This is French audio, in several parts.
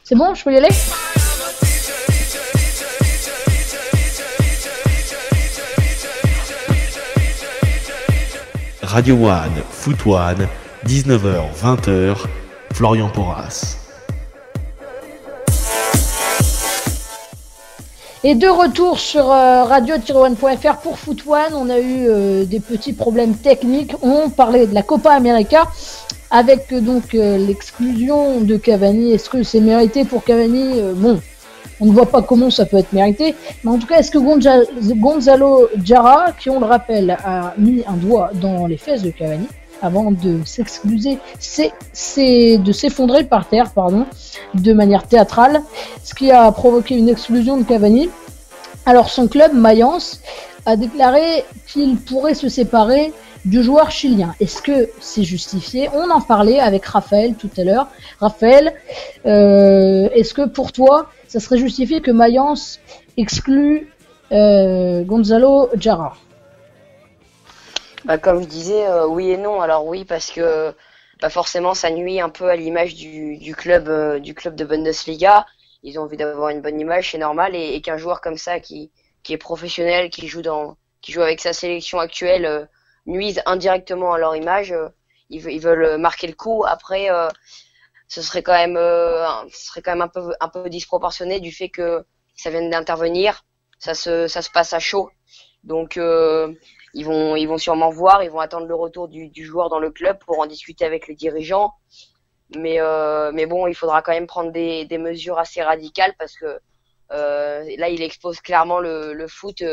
C'est bon, je peux y aller? Radio One, Foot One, 19h-20h, Florian Porras. Et de retour sur radio-one.fr pour Foot One, on a eu des petits problèmes techniques. On parlait de la Copa América avec donc l'exclusion de Cavani. Est-ce que c'est mérité pour Cavani? Bon, on ne voit pas comment ça peut être mérité. Mais en tout cas, est-ce que Gonzalo Jara, qui on le rappelle, a mis un doigt dans les fesses de Cavani avant de de s'effondrer par terre, de manière théâtrale, ce qui a provoqué une exclusion de Cavani. Alors son club, Mayence, a déclaré qu'il pourrait se séparer du joueur chilien. Est-ce que c'est justifié? On en parlait avec Raphaël tout à l'heure. Raphaël, est-ce que pour toi, ça serait justifié que Mayence exclue Gonzalo Jara? Comme je disais, oui et non. Alors oui, parce que forcément ça nuit un peu à l'image du club de Bundesliga. Ils ont envie d'avoir une bonne image, c'est normal, et qu'un joueur comme ça qui est professionnel, qui joue avec sa sélection actuelle, nuise indirectement à leur image. Ils veulent marquer le coup. Après, ce serait quand même un peu disproportionné du fait que ça vienne d'intervenir. Ça se passe à chaud. Donc ils vont sûrement voir, ils vont attendre le retour du joueur dans le club pour en discuter avec les dirigeants. Mais bon, il faudra quand même prendre des mesures assez radicales parce que là, il expose clairement le foot.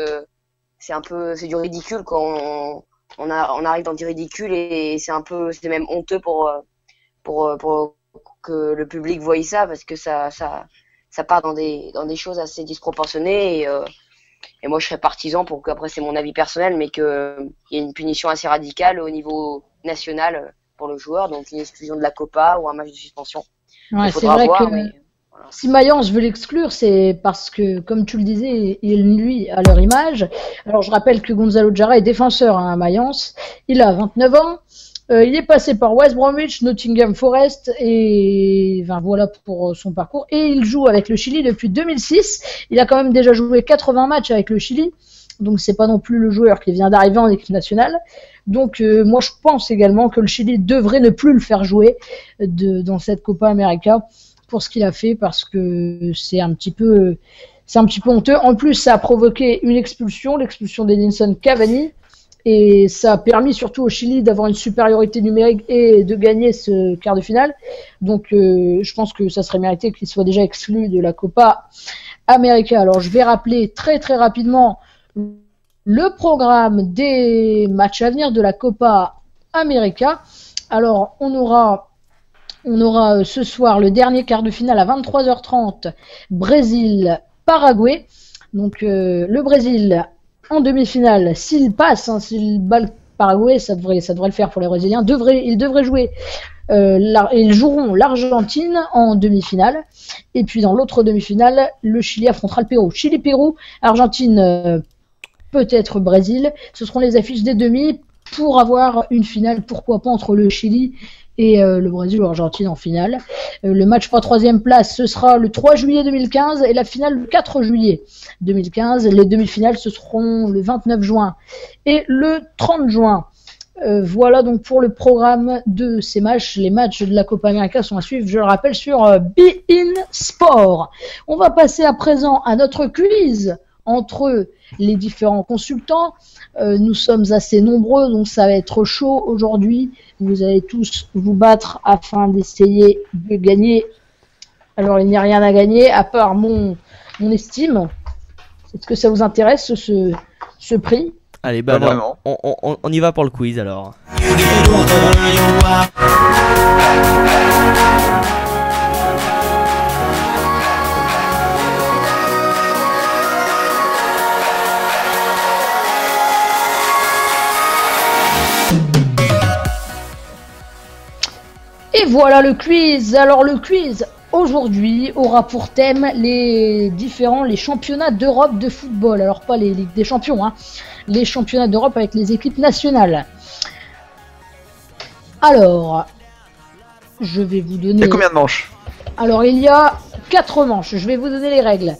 C'est du ridicule quand on arrive dans du ridicule, et c'est même honteux pour que le public voie ça, parce que ça part dans des choses assez disproportionnées, et moi je serais partisan pour qu'après, c'est mon avis personnel, mais qu'il y ait une punition assez radicale au niveau national pour le joueur, donc une exclusion de la Copa ou un match de suspension. Ouais, c'est vrai que voilà. Si Mayence veut l'exclure, c'est parce que, comme tu le disais, il nuit à leur image. Alors je rappelle que Gonzalo Jara est défenseur à Mayence, il a 29 ans, il est passé par West Bromwich, Nottingham Forest, et voilà pour son parcours, et il joue avec le Chili depuis 2006. Il a quand même déjà joué 80 matchs avec le Chili, donc c'est pas non plus le joueur qui vient d'arriver en équipe nationale. Donc moi je pense également que le Chili devrait ne plus le faire jouer dans cette Copa América pour ce qu'il a fait, parce que c'est un petit peu honteux. En plus, ça a provoqué l'expulsion d'Edinson Cavani, et ça a permis surtout au Chili d'avoir une supériorité numérique et de gagner ce quart de finale. Donc je pense que ça serait mérité qu'il soit déjà exclu de la Copa América. Alors je vais rappeler très très rapidement le programme des matchs à venir de la Copa América. Alors on aura ce soir le dernier quart de finale à 23h30, Brésil-Paraguay. Donc le Brésil en demi-finale, s'il passe, s'il bat le Paraguay, ça devrait le faire pour les Brésiliens. Ils devraient jouer, ils joueront l'Argentine en demi-finale. Et puis dans l'autre demi-finale, le Chili affrontera le Pérou. Chili-Pérou, Argentine, peut-être Brésil. Ce seront les affiches des demi pour avoir une finale, pourquoi pas, entre le Chili et le Brésil ou l'Argentine en finale. Le match pour la troisième place, ce sera le 3 juillet 2015 et la finale le 4 juillet 2015. Les demi-finales, ce seront le 29 juin et le 30 juin. Voilà donc pour le programme de ces matchs. Les matchs de la Copa América sont à suivre, je le rappelle, sur beIN Sport. On va passer à présent à notre quiz entre les différents consultants. Nous sommes assez nombreux, donc ça va être chaud aujourd'hui. Vous allez tous vous battre afin d'essayer de gagner. Alors il n'y a rien à gagner à part mon estime. Est-ce que ça vous intéresse, ce prix? Allez, alors, on y va pour le quiz alors. Et voilà le quiz. Alors le quiz aujourd'hui aura pour thème les championnats d'Europe de football. Alors pas les Ligues des Champions, les championnats d'Europe avec les équipes nationales. Alors, je vais vous donner... Il y a combien de manches? Alors il y a 4 manches. Je vais vous donner les règles.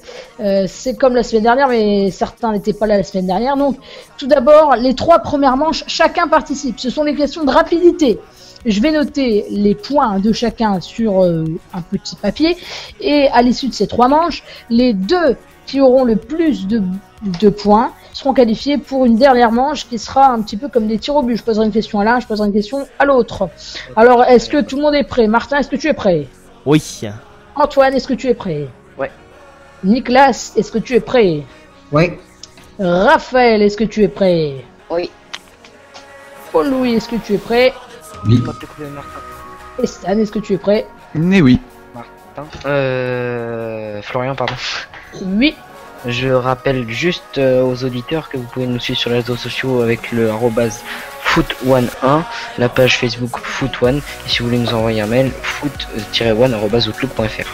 C'est comme la semaine dernière, mais certains n'étaient pas là la semaine dernière. Donc, tout d'abord, les 3 premières manches, chacun participe. Ce sont des questions de rapidité. Je vais noter les points de chacun sur un petit papier. Et à l'issue de ces 3 manches, les 2 qui auront le plus de points seront qualifiés pour une dernière manche qui sera un petit peu comme des tirs au but. Je poserai une question à l'un, je poserai une question à l'autre. Alors, est-ce que tout le monde est prêt? Martin, est-ce que tu es prêt? Oui. Antoine, est-ce que tu es prêt? Ouais. Nicolas, est-ce que tu es prêt? Ouais. Raphaël, est-ce que tu es prêt? Oui. Paul-Louis, est-ce que tu es prêt? Oui. Et Stan, est-ce que tu es prêt? Mais oui. Florian, pardon. Oui. Je rappelle juste aux auditeurs que vous pouvez nous suivre sur les réseaux sociaux avec le @foot1, la page Facebook foot1, et si vous voulez nous envoyer un mail, foot-one@outlook.fr.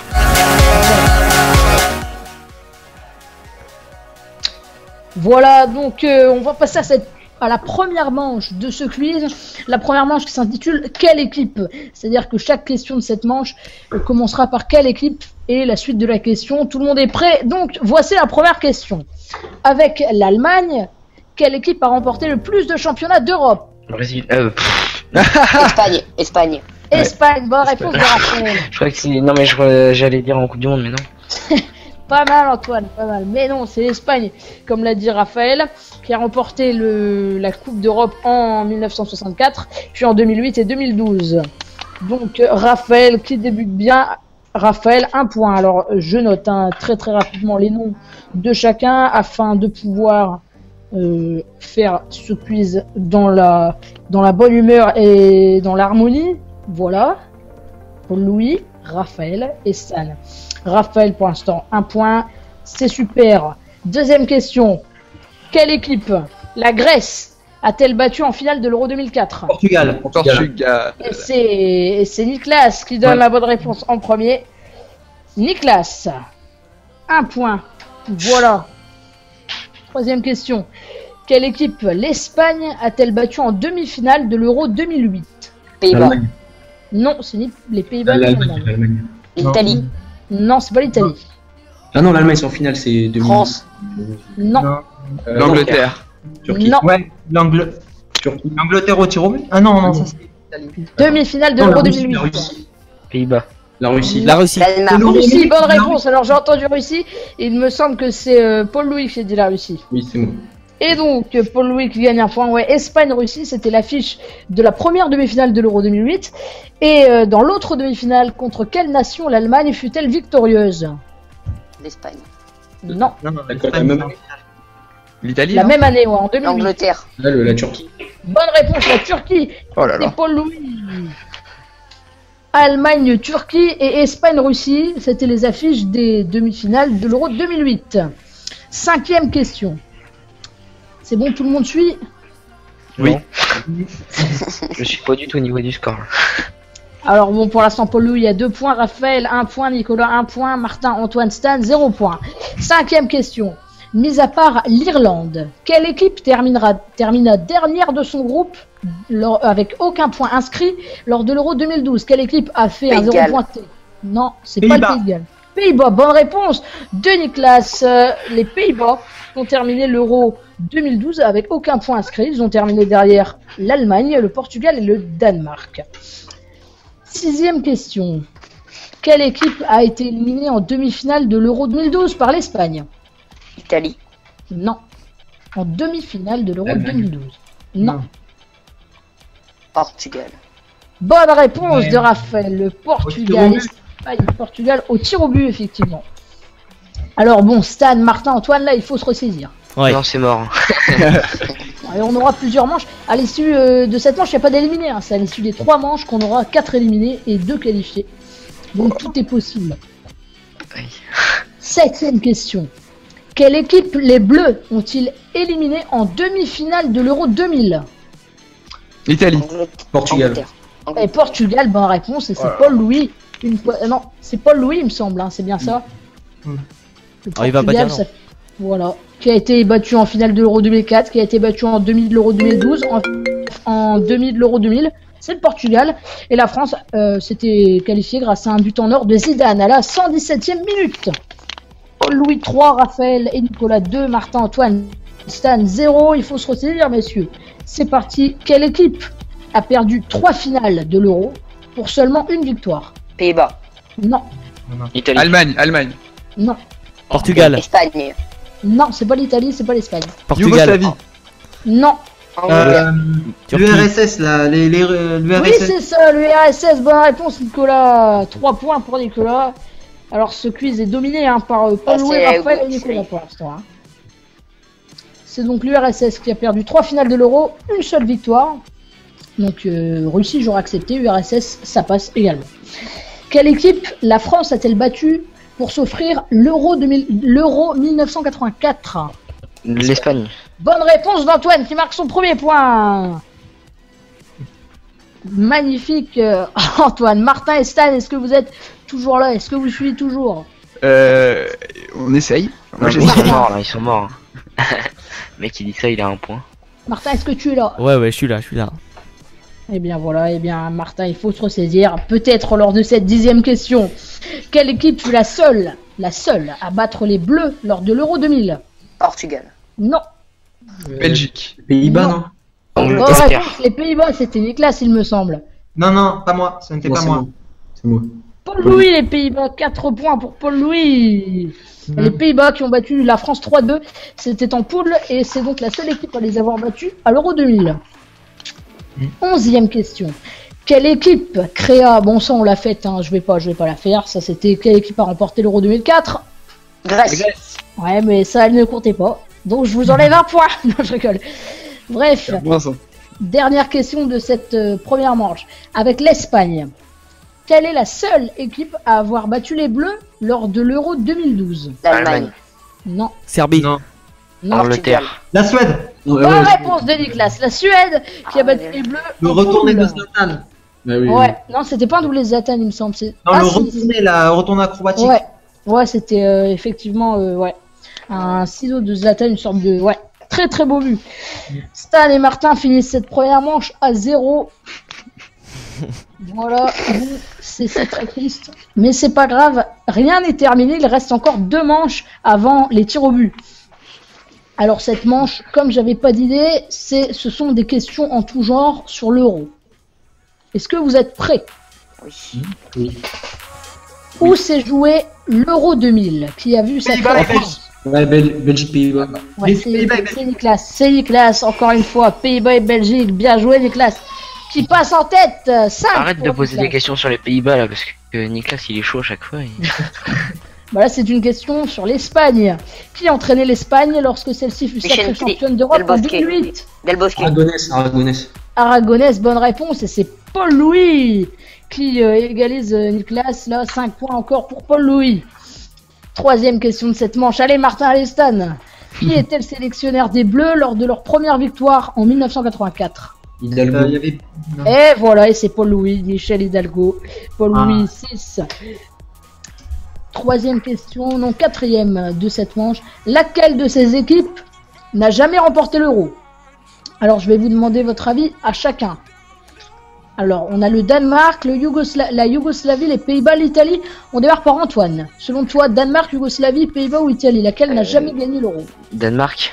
Voilà, donc on va passer à la première manche de ce quiz. La première manche qui s'intitule Quelle équipe? C'est-à-dire que chaque question de cette manche commencera par quelle équipe et la suite de la question. Tout le monde est prêt? Donc voici la première question. Avec l'Allemagne, quelle équipe a remporté le plus de championnats d'Europe? Brésil. Espagne. Espagne. Espagne, bonne réponse de Raphaël. Je crois que c'est. Non, mais j'allais dire en Coupe du Monde, mais non. Pas mal Antoine, pas mal. Mais non, c'est l'Espagne, comme l'a dit Raphaël, qui a remporté la Coupe d'Europe en 1964, puis en 2008 et 2012. Donc Raphaël qui débute bien. Raphaël, 1 point. Alors je note très très rapidement les noms de chacun afin de pouvoir faire ce quiz dans la bonne humeur et dans l'harmonie. Voilà. Paul-Louis, Raphaël et Stan. Raphaël pour l'instant 1 point, c'est super. Deuxième question. Quelle équipe, la Grèce, a-t-elle battu en finale de l'Euro 2004? Portugal. Et c'est Nicolas qui donne la bonne réponse en premier. Nicolas, 1 point. Voilà. Troisième question. Quelle équipe, l'Espagne, a-t-elle battu en demi-finale de l'Euro 2008? Pays-Bas. Non, c'est les Pays-Bas. L'Italie. Non, c'est pas l'Italie. Ah non, l'Allemagne c'est en finale, c'est 2000. France. Non. L'Angleterre. Turquie. Non. Ouais, l'Angleterre au tir au but. Ah non, non, ça c'est l'Italie. Demi-finale de l'Euro 2008. La Russie. Pays-Bas. La Russie. La Russie. Danemark. Russie, bonne réponse. Alors j'ai entendu Russie. Il me semble que c'est Paul-Louis qui a dit la Russie. Oui, c'est moi. Et donc Paul-Louis qui gagne 1 point. Ouais, Espagne-Russie, c'était l'affiche de la première demi-finale de l'Euro 2008. Et dans l'autre demi-finale, contre quelle nation l'Allemagne fut-elle victorieuse? L'Espagne. Non. Non, la même année. L'Italie. La même année, ouais, en 2008. L'Angleterre. La Turquie. Bonne réponse, la Turquie. Oh là là. C'est Paul-Louis. Allemagne, Turquie et Espagne, Russie, c'était les affiches des demi-finales de l'Euro 2008. 5e question. C'est bon, tout le monde suit? Oui. Je suis pas du tout au niveau du score. Alors bon, pour l'instant, Paul-Louis a 2 points, Raphaël 1 point, Nicolas 1 point, Martin, Antoine, Stan 0 point. 5e question. Mis à part l'Irlande, quelle équipe termina dernière de son groupe avec aucun point inscrit lors de l'Euro 2012? Quelle équipe a fait un 0 pointé? Non, c'est pas le Pays de Galles. Pays-Bas, bonne réponse de Nicolas. Les Pays-Bas ont terminé l'Euro 2012 avec aucun point inscrit. Ils ont terminé derrière l'Allemagne, le Portugal et le Danemark. 6e question. Quelle équipe a été éliminée en demi-finale de l'Euro 2012 par l'Espagne? Italie. Non. En demi-finale de l'Euro 2012. Non. Portugal. Bonne réponse de Raphaël. Le Portugal. Espagne, Portugal au tir au but, effectivement. Alors bon, Stan, Martin, Antoine, là, il faut se ressaisir. Ouais. Non, c'est mort. Et on aura plusieurs manches. À l'issue de cette manche, il n'y a pas d'éliminés. Hein. C'est à l'issue des 3 manches qu'on aura 4 éliminés et 2 qualifiés. Donc tout est possible. 7e question. Quelle équipe les Bleus ont-ils éliminé en demi-finale de l'Euro 2000? L'Italie. Portugal. Et Portugal, bonne réponse. Et c'est Paul-Louis. Non, c'est Paul-Louis, il me semble. Hein. C'est bien ça. Le il va pas dire non. Voilà. Qui a été battu en finale de l'Euro 2004, qui a été battu en demi de l'Euro 2012, en demi de l'Euro 2000 c'est le Portugal. Et la France s'était qualifiée grâce à un but en or de Zidane à la 117e minute. Paul-Louis 3, Raphaël et Nicolas 2, Martin, Antoine, Stan 0. Il faut se ressaisir, messieurs. C'est parti. Quelle équipe a perdu 3 finales de l'Euro pour seulement une victoire? Pays-Bas. Non, Italie. Allemagne. non, Portugal. Espagne. non, c'est pas l'Italie, c'est pas l'Espagne. Portugal. Yougoslavie. Non. Angleterre. Turquie. L'URSS là, Oui, l'URSS. c'est ça, l'URSS. Bonne réponse, Nicolas. 3 points pour Nicolas. Alors, ce quiz est dominé par Paul-Louis, c'est Raphaël et Hugo, Nicolas pour l'instant. Hein. C'est donc l'URSS qui a perdu 3 finales de l'Euro, une seule victoire. Donc, Russie, j'aurais accepté. URSS, ça passe également. Quelle équipe la France a-t-elle battue pour s'offrir l'Euro 1984? L'Espagne. Bonne réponse d'Antoine qui marque son premier point. Magnifique Antoine. Martin et Stan, est-ce que vous êtes toujours là? Est-ce que vous suivez toujours? On essaye. Moi, Ils j'essaye. sont morts là, ils sont morts. Le mec qui dit ça, il a un point. Martin, est-ce que tu es là? Ouais, je suis là. Eh bien voilà, eh bien Martin, il faut se ressaisir. Peut-être lors de cette 10e question. Quelle équipe fut la seule à battre les Bleus lors de l'Euro 2000? Portugal. Non. Belgique. Pays-Bas, Non. non? Bonne Angleterre. réponse, les Pays-Bas, c'était Nicolas, il me semble. Non, pas moi. Ce n'était pas moi. C'est moi. Paul-Louis, les Pays-Bas, 4 points pour Paul-Louis. Les Pays-Bas qui ont battu la France 3-2, c'était en poule et c'est donc la seule équipe à les avoir battus à l'Euro 2000. 11e question. Quelle équipe créa, bon ça on l'a faite, hein, je vais pas la faire, ça c'était quelle équipe a remporté l'Euro 2004? Grèce. Ouais mais ça elle ne comptait pas, donc je vous enlève un point. Non, je rigole. Bref, Moi, ça. dernière question de cette première manche. Avec l'Espagne, quelle est la seule équipe à avoir battu les Bleus lors de l'Euro 2012? L'Allemagne. Non. Serbie. Non. Non. Angleterre. La Suède. Bonne réponse de Nicolas. La Suède qui a battu les Bleus. Le en retourné poule. de Zlatan. Ouais, non, c'était pas un doublé Zlatan, il me semble. Non, Ah, le si, retourné, la retourné acrobatique. Ouais, ouais, c'était effectivement ouais. Un ciseau de Zlatan, une sorte de. Ouais, très très beau but. Stan et Martin finissent cette première manche à 0. Voilà, bon, c'est très triste. Mais c'est pas grave, rien n'est terminé, il reste encore 2 manches avant les tirs au but. Alors cette manche, comme j'avais pas d'idée, ce sont des questions en tout genre sur l'Euro. Est-ce que vous êtes prêts? Oui. Où s'est joué l'Euro 2000? Qui a vu sa Pays-Bas et France? Ouais, Belgique, Pays-Bas. Ouais, Pays-Bas et c'est Nicolas. C'est Nicolas, encore une fois. Pays-Bas et Belgique, bien joué Nicolas. Qui passe en tête 5. Arrête de poser des questions sur les Pays-Bas là, parce que Nicolas il est chaud à chaque fois. Voilà, c'est une question sur l'Espagne. Qui entraînait l'Espagne lorsque celle-ci fut sacrée Vicente championne d'Europe Del en Bosque. 2008? Del Bosque. Aragonès. Aragonès, bonne réponse. Et c'est Paul-Louis qui égalise Nicolas. Là, 5 points encore pour Paul-Louis. 3e question de cette manche. Allez, Martin Alestan. Qui était le sélectionneur des Bleus lors de leur première victoire en 1984? Hidalgo. Il y avait... non. Et voilà, et c'est Paul-Louis, Michel Hidalgo. Paul-Louis 6. 3e question, non 4e de cette manche. Laquelle de ces équipes n'a jamais remporté l'Euro? Alors je vais vous demander votre avis à chacun. Alors on a le Danemark, la Yougoslavie, les Pays-Bas, l'Italie. On démarre par Antoine. Selon toi, Danemark, Yougoslavie, Pays-Bas ou Italie? Laquelle n'a jamais gagné l'Euro? Danemark.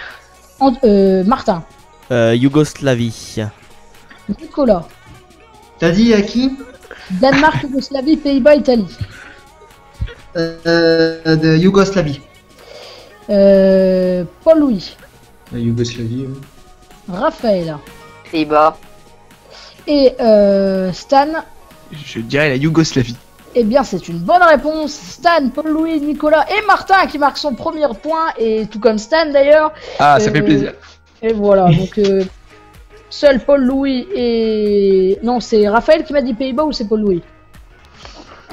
Martin. Yougoslavie. Nicolas. T'as dit à qui? Danemark, Yougoslavie, Pays-Bas, Italie. De Yougoslavie. Paul-Louis. La Yougoslavie, oui. Raphaël. Pays-Bas. Et Stan. Je dirais la Yougoslavie. Eh bien, c'est une bonne réponse. Stan, Paul-Louis, Nicolas et Martin qui marquent son premier point, et tout comme Stan d'ailleurs. Ah, ça fait plaisir. Et voilà, donc seul Paul-Louis et... Non, c'est Raphaël qui m'a dit Pays-Bas ou c'est Paul-Louis?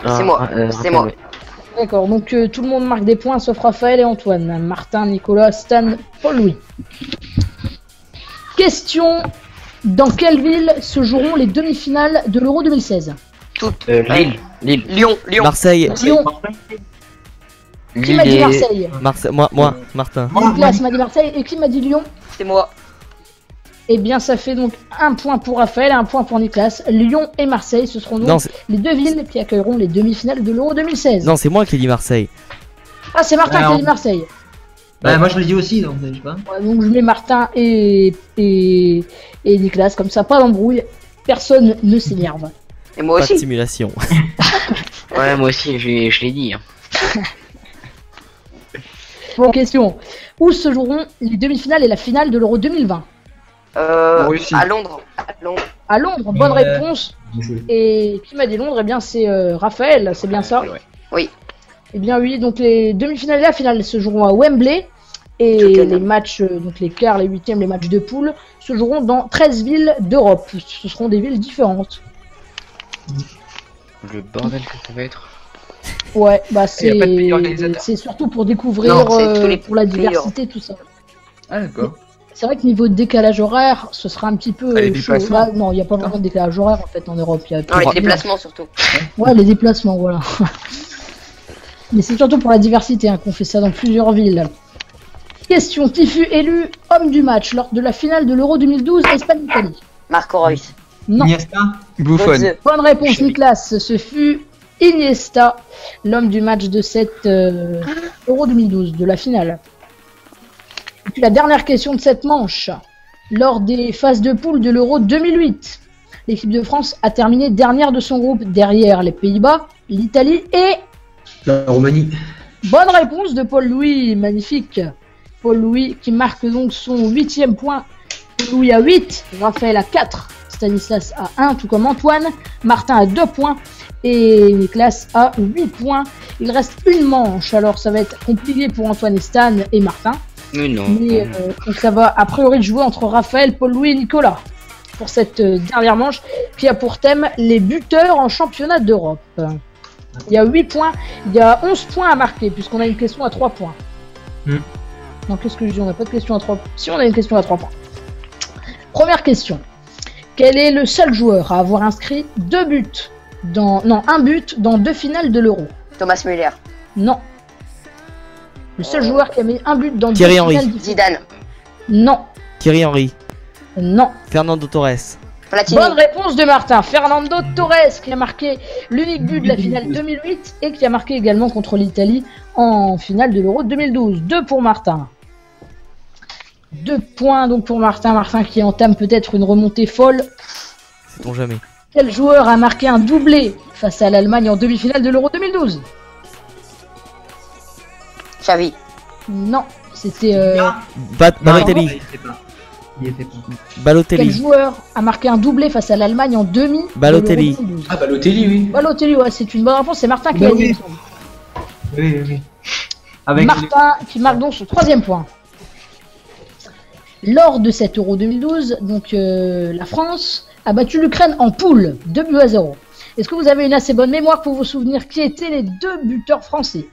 C'est moi. C'est moi. D'accord, donc tout le monde marque des points sauf Raphaël et Antoine. Martin, Nicolas, Stan, Paul-Louis. Question: dans quelle ville se joueront les demi-finales de l'Euro 2016? Toutes. Lille. Lyon. Marseille. Lyon. Qui m'a dit Marseille? Martin. Nicolas m'a dit Marseille, et qui m'a dit Lyon? C'est moi. Eh bien, ça fait donc un point pour Raphaël et un point pour Nicolas. Lyon et Marseille, ce seront donc Non, c'est- les deux villes qui accueilleront les demi-finales de l'Euro 2016. Non, c'est moi qui ai dit Marseille. Ah, c'est Martin Alors. qui a dit Marseille. Bah, moi je l'ai dit aussi, donc je sais pas. Ouais, donc je mets Martin et Nicolas, comme ça, pas d'embrouille. Personne ne s'énerve. Et moi Pas de aussi. simulation. Ouais, moi aussi, je l'ai dit. Hein. Bon, question. Où se joueront les demi-finales et la finale de l'Euro 2020? En Russie. À Londres. À Londres. À Londres, bonne Ouais. réponse. Et qui m'a dit Londres? Eh bien, c'est Raphaël, c'est bien ça? Ouais. Oui. Eh bien, oui, donc les demi-finales et la finale se joueront à Wembley. Et Tottenham. les matchs, donc les quarts, les huitièmes, les matchs de poule, se joueront dans 13 villes d'Europe. Ce seront des villes différentes. Le bordel que ça va être. Ouais, bah Y a pas de pays organisateur. c'est surtout pour découvrir, Non, c'est tous les pour la pays, diversité, tout ça. Ah, d'accord. C'est vrai que niveau de décalage horaire, ce sera un petit peu Ah, les chaud. déplacements. Là, non, il n'y a pas vraiment de décalage horaire en fait en Europe. Il y a Non, les plus- déplacements surtout. Ouais, les déplacements, voilà. Mais c'est surtout pour la diversité hein, qu'on fait ça dans plusieurs villes. Question, qui fut élu homme du match lors de la finale de l'Euro 2012 Espagne-Italie? Marco Reus. Non. Iniesta. Buffon. Götze. Bonne réponse, Nicolas. Ce fut Iniesta, l'homme du match de cette Euro 2012, de la finale. Et puis la dernière question de cette manche. Lors des phases de poule de l'Euro 2008, l'équipe de France a terminé dernière de son groupe, derrière les Pays-Bas, l'Italie et... La Roumanie. Bonne réponse de Paul-Louis, magnifique. Paul-Louis qui marque donc son 8e point. Paul-Louis à 8, Raphaël à 4, Stanislas à 1, tout comme Antoine, Martin à 2 points et Nicolas à 8 points. Il reste une manche, alors ça va être compliqué pour Antoine et Stan et Martin. Mais non. Mais donc ça va a priori jouer entre Raphaël, Paul-Louis et Nicolas pour cette dernière manche qui a pour thème les buteurs en championnat d'Europe. Il y a 8 points, il y a 11 points à marquer puisqu'on a une question à 3 points. Non, qu'est-ce que je dis? On n'a pas de question à 3 points. Si, on a une question à 3 points. Première question. Quel est le seul joueur à avoir inscrit un but dans 2 finales de l'Euro? Thomas Müller. Non. Le seul joueur qui a mis un but dans 2 Thierry finales Henry. de... Zidane. Non. Thierry Henry. Non. Fernando Torres. Platini. Bonne réponse de Martin. Fernando Torres qui a marqué l'unique but de la finale 2008 et qui a marqué également contre l'Italie en finale de l'Euro 2012. 2 pour Martin. 2 points donc pour Martin. Martin qui entame peut-être une remontée folle. Sait-on jamais. Quel joueur a marqué un doublé face à l'Allemagne en demi-finale de l'Euro 2012? Xavi. Non, c'était Balotelli. Il était pas. quel Balotelli. joueur a marqué un doublé face à l'Allemagne en demi de Balotelli. l'Euro 2012? Ah, Balotelli, oui. Balotelli, ouais, c'est une bonne réponse. C'est Martin qui Bah l'a oui. dit. il me semble. Oui, oui. Avec Martin qui marque donc son 3e point. Lors de cet Euro 2012, donc la France a battu l'Ukraine en poule, 2-0. Est-ce que vous avez une assez bonne mémoire pour vous souvenir qui étaient les 2 buteurs français?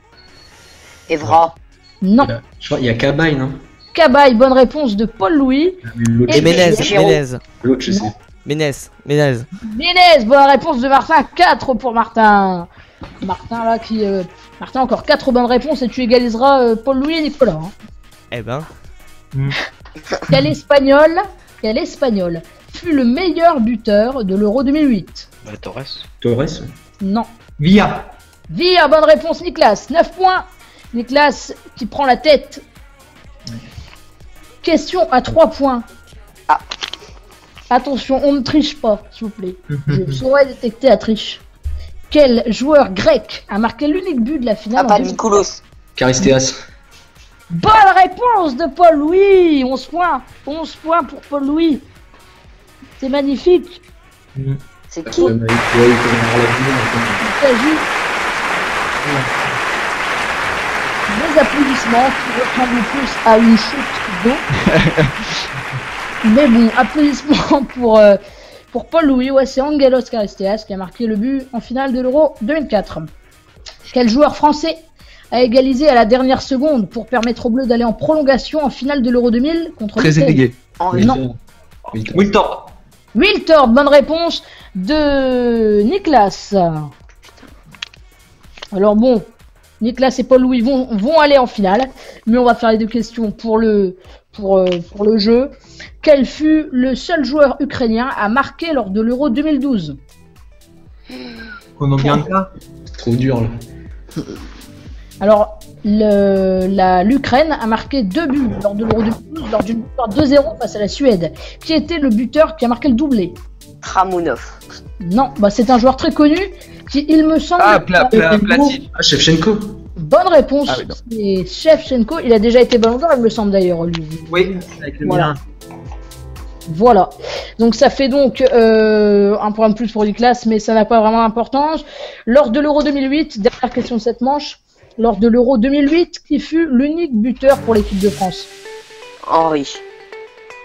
Evra. Non. Je crois qu'il y a Cabaye, non? Cabaye, bonne réponse de Paul-Louis. L'autre, Et Et Ménez. Giroud. Ménez. l'autre, je sais. Ménez. Ménez. Ménez, bonne réponse de Martin, 4 pour Martin. Martin là qui... Martin encore 4 bonnes réponses et tu égaliseras Paul-Louis et Nicolas. Hein. Eh ben. Quel Espagnol fut le meilleur buteur de l'Euro 2008? Bah, Torres. Torres. Non. Villa. Villa, bonne réponse Nicolas, 9 points. Nicolas qui prend la tête. Question à 3 points. Ah. Attention, on ne triche pas, s'il vous plaît. Je saurais détecter la triche. Quel joueur grec a marqué l'unique but de la finale en 2000? Papadikoulos. Caristéas. Bonne réponse de Paul-Louis. 11 points. 11 points pour Paul-Louis. C'est magnifique. C'est qui? Ouais, il faut avoir la finale, Il s'agit des applaudissements qui ressemblent plus à une chute d'eau. Mais bon, applaudissements pour Paul-Louis. Ouais, c'est Angelos Caristéas qui a marqué le but en finale de l'Euro 2004. Quel joueur français a égalisé à la dernière seconde pour permettre aux Bleus d'aller en prolongation en finale de l'Euro 2000 contre l'Italie? Trezeguet. Henri. Non. Wiltor. Wiltord, bonne réponse de Nicolas. Alors bon, Nicolas et Paul-Louis vont aller en finale, mais on va faire les 2 questions pour le pour le jeu. Quel fut le seul joueur ukrainien à marquer lors de l'Euro 2012? Konobianka. C'est trop dur là. Alors, l'Ukraine a marqué 2 buts lors de l'Euro 2012, lors d'une victoire 2-0 face à la Suède. Qui était le buteur qui a marqué le doublé? Tramunov. Non, bah c'est un joueur très connu qui, il me semble... Platine. Ah, Shevchenko. Bonne réponse, Ah oui, non. c'est Shevchenko. Il a déjà été Ballon d'Or, il me semble d'ailleurs, lui. Oui, avec le Voilà. Milan. Voilà. Donc ça fait donc un point de plus pour Nicolas, mais ça n'a pas vraiment d'importance. Lors de l'Euro 2008, dernière question de cette manche, lors de l'Euro 2008, qui fut l'unique buteur pour l'équipe de France? Henri.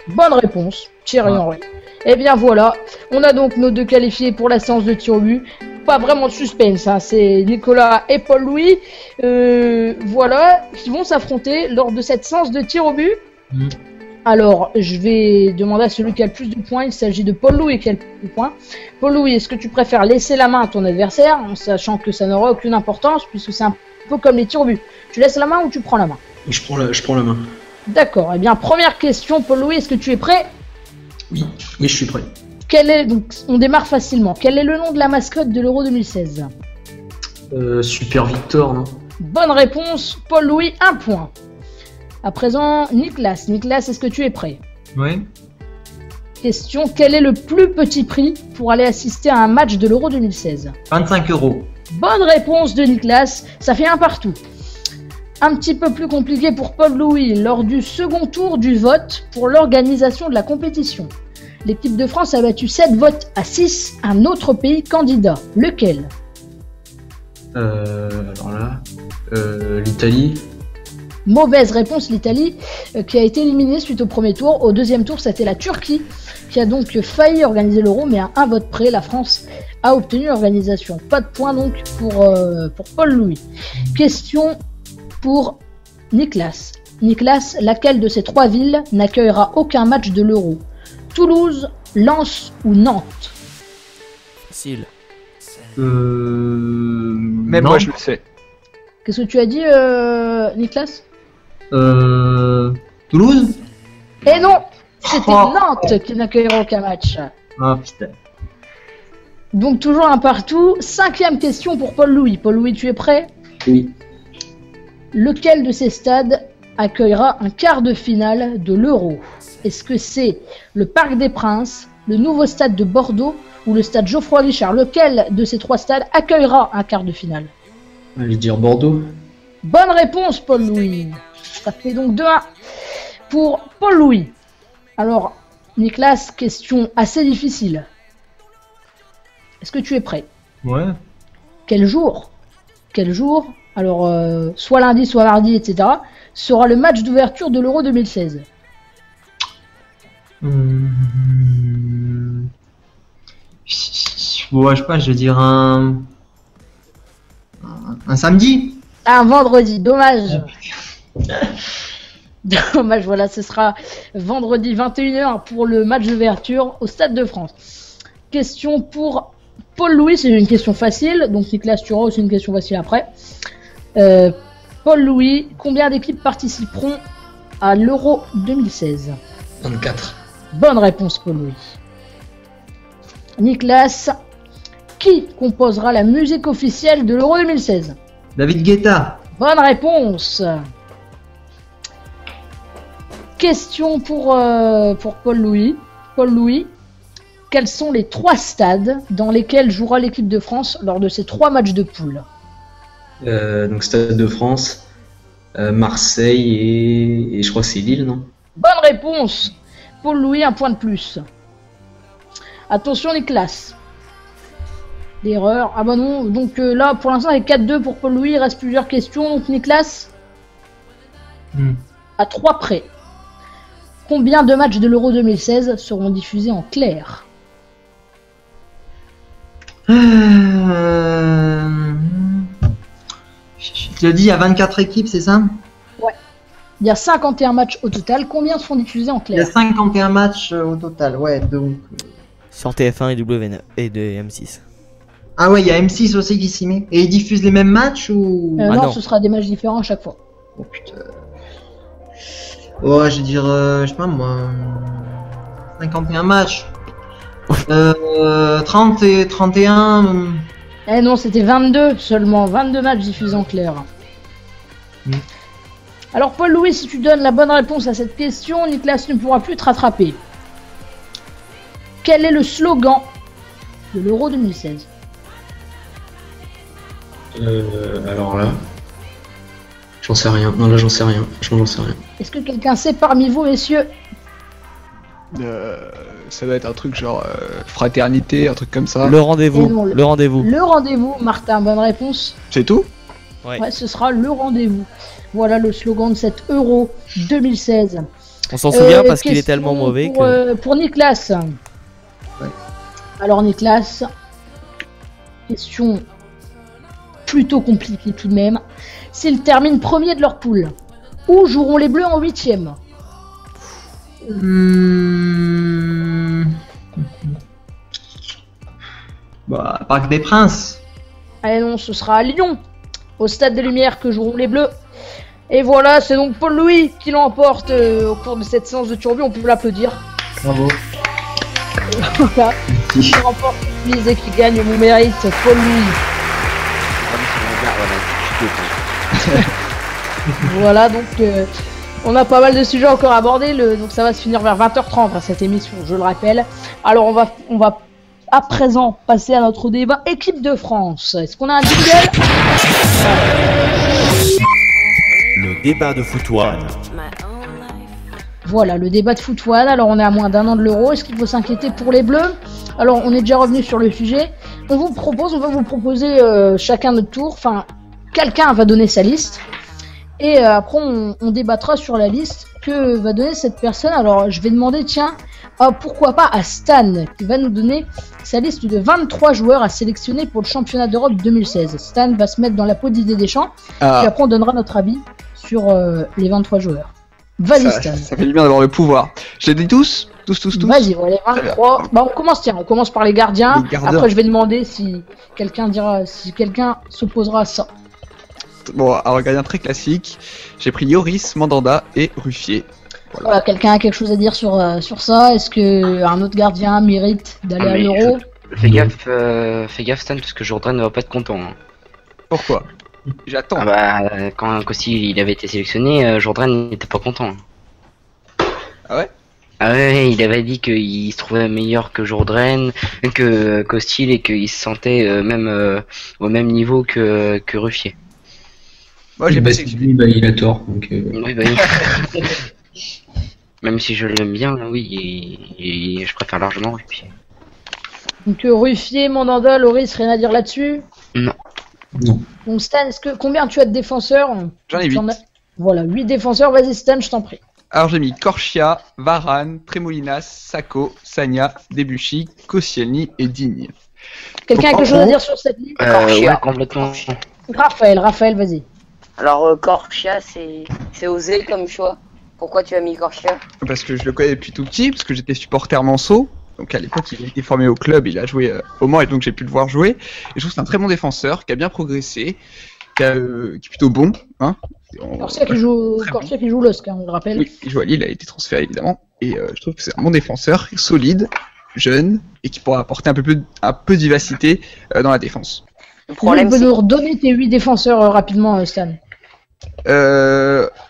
Bonne réponse, Thierry Henry. Et bien voilà, on a donc nos deux qualifiés pour la séance de tir au but. Pas vraiment de suspense, hein. C'est Nicolas et Paul-Louis, voilà, qui vont s'affronter lors de cette séance de tir au but. Alors, je vais demander à celui qui a le plus de points. Il s'agit de Paul-Louis qui a le plus de points. Paul-Louis, est-ce que tu préfères laisser la main à ton adversaire, en sachant que ça n'aura aucune importance, puisque c'est un peu comme les tirs au but? Tu laisses la main ou tu prends la main? Je prends la main. D'accord. Eh bien, première question, Paul-Louis, est-ce que tu es prêt? Oui, je suis prêt. Donc, on démarre facilement. Quel est le nom de la mascotte de l'Euro 2016? Super Victor, non? Bonne réponse, Paul-Louis, 1 point. À présent, Nicolas. Nicolas, est-ce que tu es prêt? Oui. Question, quel est le plus petit prix pour aller assister à un match de l'Euro 2016? 25 €. Bonne réponse de Nicolas, ça fait un partout. Un petit peu plus compliqué pour Paul-Louis. Lors du second tour du vote pour l'organisation de la compétition, l'équipe de France a battu 7 votes à 6 un autre pays candidat. Lequel? Alors là, l'Italie. Mauvaise réponse, l'Italie, qui a été éliminée suite au premier tour. Au deuxième tour, c'était la Turquie, qui a donc failli organiser l'Euro, mais à un vote près, la France a obtenu l'organisation. Pas de point donc pour Paul-Louis. Question pour Nicolas. Nicolas, laquelle de ces 3 villes n'accueillera aucun match de l'Euro? Toulouse, Lens ou Nantes? Facile. Même non. moi, je le sais. Qu'est-ce que tu as dit, Nicolas? Toulouse. Eh non, c'était Nantes qui n'accueillera aucun match. Ah putain. Donc toujours un partout. 5e question pour Paul-Louis. Paul-Louis, tu es prêt? Oui. Lequel de ces stades accueillera un quart de finale de l'Euro? Est-ce que c'est le Parc des Princes, le nouveau stade de Bordeaux ou le stade Geoffroy Guichard? Lequel de ces 3 stades accueillera un quart de finale? Allez dire Bordeaux. Bonne réponse, Paul-Louis. Ça fait donc 2-1 pour Paul-Louis. Alors, Nicolas, question assez difficile. Est-ce que tu es prêt? Ouais. Quel jour, alors soit lundi, soit mardi, etc., sera le match d'ouverture de l'Euro 2016? Ouais, je sais pas, je vais dire un samedi. Un vendredi, dommage. Dommage, voilà, ce sera vendredi 21h pour le match d'ouverture au Stade de France. Question pour Paul-Louis, c'est une question facile, donc Nicolas, tu auras aussi une question facile après. Paul-Louis, combien d'équipes participeront à l'Euro 2016? 24. Bonne réponse, Paul-Louis. Nicolas, qui composera la musique officielle de l'Euro 2016? David Guetta. Bonne réponse. Question pour Paul-Louis. Paul-Louis, quels sont les 3 stades dans lesquels jouera l'équipe de France lors de ces 3 matchs de poule? Donc Stade de France, Marseille et je crois que c'est Lille, non? Bonne réponse. Paul-Louis, 1 point de plus. Attention, Nicolas. L'erreur. Ah bah non, donc là pour l'instant il y a 4-2 pour Paul-Louis, il reste plusieurs questions. Donc Nicolas, à 3 près. Combien de matchs de l'Euro 2016 seront diffusés en clair? Tu as dit il y a 24 équipes, c'est ça? Ouais. Il y a 51 matchs au total. Combien seront diffusés en Il y a clair? 51 matchs au total, ouais, donc... Sur TF1 et W9 et de M6. Ah ouais, il y a M6 aussi qui s'y met. Et ils diffusent les mêmes matchs ou... Non, non. ce sera des matchs différents à chaque fois. Oh putain... Ouais, je vais dire, je sais pas moi, 51 matchs. 30 et 31. Eh non, c'était 22 seulement, 22 matchs diffusés en clair. Alors Paul-Louis, si tu donnes la bonne réponse à cette question, Nicolas ne pourra plus te rattraper. Quel est le slogan de l'Euro 2016? Alors là, j'en sais rien. Non, là, j'en sais rien. Franchement, j'en sais rien. Est-ce que quelqu'un sait parmi vous, messieurs? Ça doit être un truc genre fraternité, un truc comme ça. Le Et rendez-vous. non, Le rendez-vous. Le rendez-vous, Martin, bonne réponse. C'est tout? Ouais, ce sera le rendez-vous. Voilà le slogan de cet Euro 2016. On s'en souvient parce qu'il est Question tellement mauvais pour, que. pour Nicolas. Ouais. Alors Nicolas, question plutôt compliquée tout de même. S'ils terminent premier de leur poule, où joueront les Bleus en 8ème? Bah, Parc des Princes. Allez non, ce sera à Lyon, au Stade des Lumières que joueront les Bleus. Et voilà, c'est donc Paul-Louis qui l'emporte au cours de cette séance de Turbu, on peut l'applaudir. Bravo. Voilà, qui remporte le quiz et qui gagne mon mérite, Paul-Louis. Voilà, donc on a pas mal de sujets encore à aborder, donc ça va se finir vers 20h30 à cette émission, je le rappelle. Alors on va à présent passer à notre débat équipe de France. Est-ce qu'on a un jingle? Le débat de Foot One. Voilà, le débat de Foot One. Alors on est à moins d'un an de l'Euro, est-ce qu'il faut s'inquiéter pour les Bleus? Alors on est déjà revenu sur le sujet. On va vous proposer chacun notre tour, enfin quelqu'un va donner sa liste. Et après on débattra sur la liste que va donner cette personne. Alors je vais demander, tiens, pourquoi pas à Stan qui va nous donner sa liste de 23 joueurs à sélectionner pour le championnat d'Europe 2016. Stan va se mettre dans la peau d'Didier Deschamps, puis après on donnera notre avis sur les 23 joueurs. Vas-y Stan. Ça fait du bien d'avoir le pouvoir. Je les dis tous. Vas-y, voilà, les 23. Bah on commence par les gardiens. Les gardiens. Après je vais demander si quelqu'un s'opposera à ça. Bon, alors gardien très classique. J'ai pris Lloris, Mandanda et Ruffier. Voilà, quelqu'un a quelque chose à dire sur ça? Est-ce que un autre gardien mérite d'aller à l'Euro? Fais gaffe Stan, parce que Jordan ne va pas être content. Hein. Pourquoi? J'attends. Ah bah, quand Kostil il avait été sélectionné, Jordan n'était pas content. Ah ouais? Ah ouais, il avait dit qu'il se trouvait meilleur que Jordan, que Kostil, et qu'il se sentait même au même niveau que Ruffier. Moi j'ai pas sélectionné. Bah, il a tort. Donc, Oui, bah oui. Même si je l'aime bien, oui, et je préfère largement Ruffier. Donc Ruffier, Mandanda, Lloris, rien à dire là-dessus? Non. non. Donc Stan, combien tu as de défenseurs? J'en ai 8. Voilà, 8 défenseurs, vas-y Stan, je t'en prie. Alors j'ai mis Corchia, Varane, Tremolinas, Sako, Sagna, Debuchy, Koscielny et Digne. Quelqu'un a Donc, quelque chose à dire sur cette liste? Ouais, complètement. Raphaël, vas-y. Alors Corchia, c'est osé comme choix. Pourquoi tu as mis Corchia? Parce que je le connais depuis tout petit, parce que j'étais supporter Manceau. Donc à l'époque il a été formé au club, il a joué au Mans et donc j'ai pu le voir jouer. Et je trouve que c'est un très bon défenseur, qui a bien progressé, qui est plutôt bon. Hein. Corchia qui joue l'Oscar, on le rappelle. Oui, il joue à Lille, il a été transféré évidemment. Et je trouve que c'est un bon défenseur, solide, jeune, et qui pourra apporter un peu de vivacité dans la défense. Le problème, Tu peux c'est nous redonner tes 8 défenseurs rapidement, Stan?